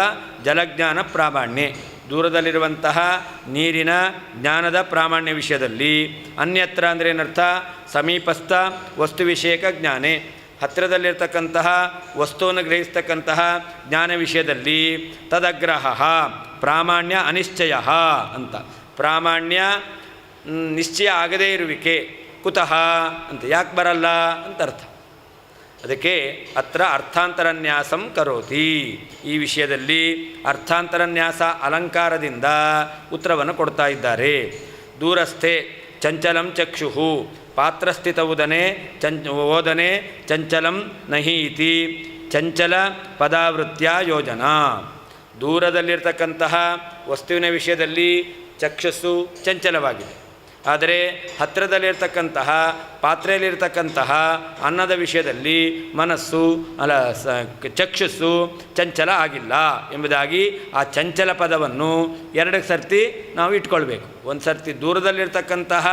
ಜಲಜ್ಞಾನ ಪ್ರಾಮಾಣ್ಯ, ದೂರದಲ್ಲಿರುವಂತಹ ನೀರಿನ ಜ್ಞಾನದ ಪ್ರಾಮಾಣ್ಯ ವಿಷಯದಲ್ಲಿ. ಅನ್ಯತ್ರ ಅಂದರೆ ಏನರ್ಥ? ಸಮೀಪಸ್ಥ ವಸ್ತು ವಿಷಯಕ ಜ್ಞಾನೇ, ಹತ್ತಿರದಲ್ಲಿರ್ತಕ್ಕಂತಹ ವಸ್ತುವನ್ನು ಗ್ರಹಿಸ್ತಕ್ಕಂತಹ ಜ್ಞಾನ ವಿಷಯದಲ್ಲಿ. ತದಗ್ರಹ ಪ್ರಾಮಾಣ್ಯ ಅನಿಶ್ಚಯ ಅಂತ. ಪ್ರಾಮಾಣ್ಯ ನಿಶ್ಚಯ ಆಗದೇ ಇರುವಿಕೆ ಕುತಃ ಅಂತ. ಯಾಕೆ ಬರಲ್ಲ ಅಂತ ಅರ್ಥ. ಅದಕ್ಕೆ ಅತ್ರ ಅರ್ಥಾಂತರನ್ಯಾಸಂ ಕರೋತಿ. ಈ ವಿಷಯದಲ್ಲಿ ಅರ್ಥಾಂತರನ್ಯಾಸ ಅಲಂಕಾರದಿಂದ ಉತ್ತರವನ್ನು ಕೊಡ್ತಾ ಇದ್ದಾರೆ. ದೂರಸ್ಥೆ ಚಂಚಲಂ ಚಕ್ಷು ಪಾತ್ರಸ್ಥಿತ ಓದನೆ ಚಂಚಲಂ ನಹಿ ಇತಿ ಚಂಚಲ ಪದಾವೃತ್ಯ ಯೋಜನಾ. ದೂರದಲ್ಲಿರ್ತಕ್ಕಂತಹ ವಸ್ತುವಿನ ವಿಷಯದಲ್ಲಿ ಚಕ್ಷಸ್ಸು ಚಂಚಲವಾಗಿದೆ, ಆದರೆ ಹತ್ತಿರದಲ್ಲಿರ್ತಕ್ಕಂತಹ ಪಾತ್ರೆಯಲ್ಲಿರ್ತಕ್ಕಂತಹ ಅನ್ನದ ವಿಷಯದಲ್ಲಿ ಮನಸ್ಸು ಚಕ್ಷಸ್ಸು ಚಂಚಲ ಆಗಿಲ್ಲ ಎಂಬುದಾಗಿ ಆ ಚಂಚಲ ಪದವನ್ನು 2 ಸರ್ತಿ ನಾವು ಇಟ್ಕೊಳ್ಬೇಕು. ಒಂದು ಸರ್ತಿ ದೂರದಲ್ಲಿರ್ತಕ್ಕಂತಹ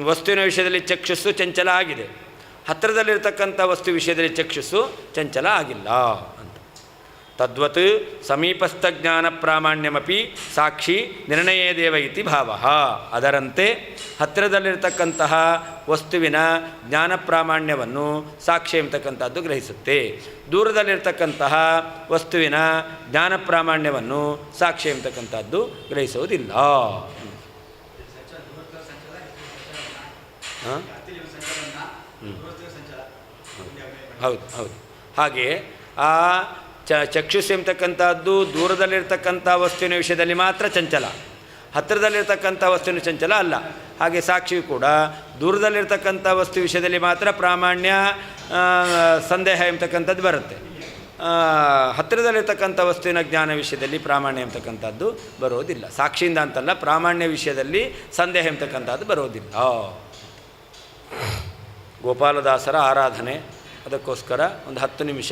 ವಸ್ತುವಿನ ವಿಷಯದಲ್ಲಿ ಚಕ್ಷಸ್ಸು ಚಂಚಲ ಆಗಿದೆ, ಹತ್ತಿರದಲ್ಲಿರ್ತಕ್ಕಂಥ ವಸ್ತು ವಿಷಯದಲ್ಲಿ ಚಕ್ಷಸ್ಸು ಚಂಚಲ ಆಗಿಲ್ಲ ಅಂತ. ತದ್ವತ್ ಸಮೀಪಸ್ಥ ಜ್ಞಾನ ಪ್ರಾಮಾಣ್ಯಮಪಿ ಸಾಕ್ಷಿ ನಿರ್ಣಯೇ ದೇವ ಇತಿ ಭಾವ. ಅದರಂತೆ ಹತ್ತಿರದಲ್ಲಿರ್ತಕ್ಕಂತಹ ವಸ್ತುವಿನ ಜ್ಞಾನ ಪ್ರಾಮಾಣ್ಯವನ್ನು ಸಾಕ್ಷಿ ಎಂಬತಕ್ಕಂಥದ್ದು ಗ್ರಹಿಸುತ್ತೆ, ದೂರದಲ್ಲಿರ್ತಕ್ಕಂತಹ ವಸ್ತುವಿನ ಜ್ಞಾನ ಪ್ರಾಮಾಣ್ಯವನ್ನು ಸಾಕ್ಷಿ ಎಂಬತಕ್ಕಂಥದ್ದು ಗ್ರಹಿಸುವುದಿಲ್ಲ. ಹೌದು ಹೌದು. ಹಾಗೆ ಆ ಚಕ್ಷುಸ್ ಎಂಬತಕ್ಕಂಥದ್ದು ದೂರದಲ್ಲಿರ್ತಕ್ಕಂಥ ವಸ್ತುವಿನ ವಿಷಯದಲ್ಲಿ ಮಾತ್ರ ಚಂಚಲ, ಹತ್ತಿರದಲ್ಲಿರ್ತಕ್ಕಂಥ ವಸ್ತುವಿನ ಚಂಚಲ ಅಲ್ಲ. ಹಾಗೆ ಸಾಕ್ಷಿಯು ಕೂಡ ದೂರದಲ್ಲಿರ್ತಕ್ಕಂಥ ವಸ್ತು ವಿಷಯದಲ್ಲಿ ಮಾತ್ರ ಪ್ರಾಮಾಣ್ಯ ಸಂದೇಹ ಎಂಬತಕ್ಕಂಥದ್ದು ಬರುತ್ತೆ, ಹತ್ತಿರದಲ್ಲಿರ್ತಕ್ಕಂಥ ವಸ್ತುವಿನ ಜ್ಞಾನ ವಿಷಯದಲ್ಲಿ ಪ್ರಾಮಾಣ್ಯ ಎಂಬತಕ್ಕಂಥದ್ದು ಬರೋದಿಲ್ಲ. ಸಾಕ್ಷಿಯಿಂದ ಅಂತಲ್ಲ, ಪ್ರಾಮಾಣ್ಯ ವಿಷಯದಲ್ಲಿ ಸಂದೇಹ ಎಂಬತಕ್ಕಂಥದ್ದು ಬರೋದಿಲ್ಲ. ಗೋಪಾಲದಾಸರ ಆರಾಧನೆ, ಅದಕ್ಕೋಸ್ಕರ ಒಂದು 10 ನಿಮಿಷ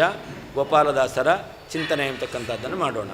ಗೋಪಾಲದಾಸರ ಚಿಂತನೆ ಎಂಬತಕ್ಕಂಥದ್ದನ್ನು ಮಾಡೋಣ.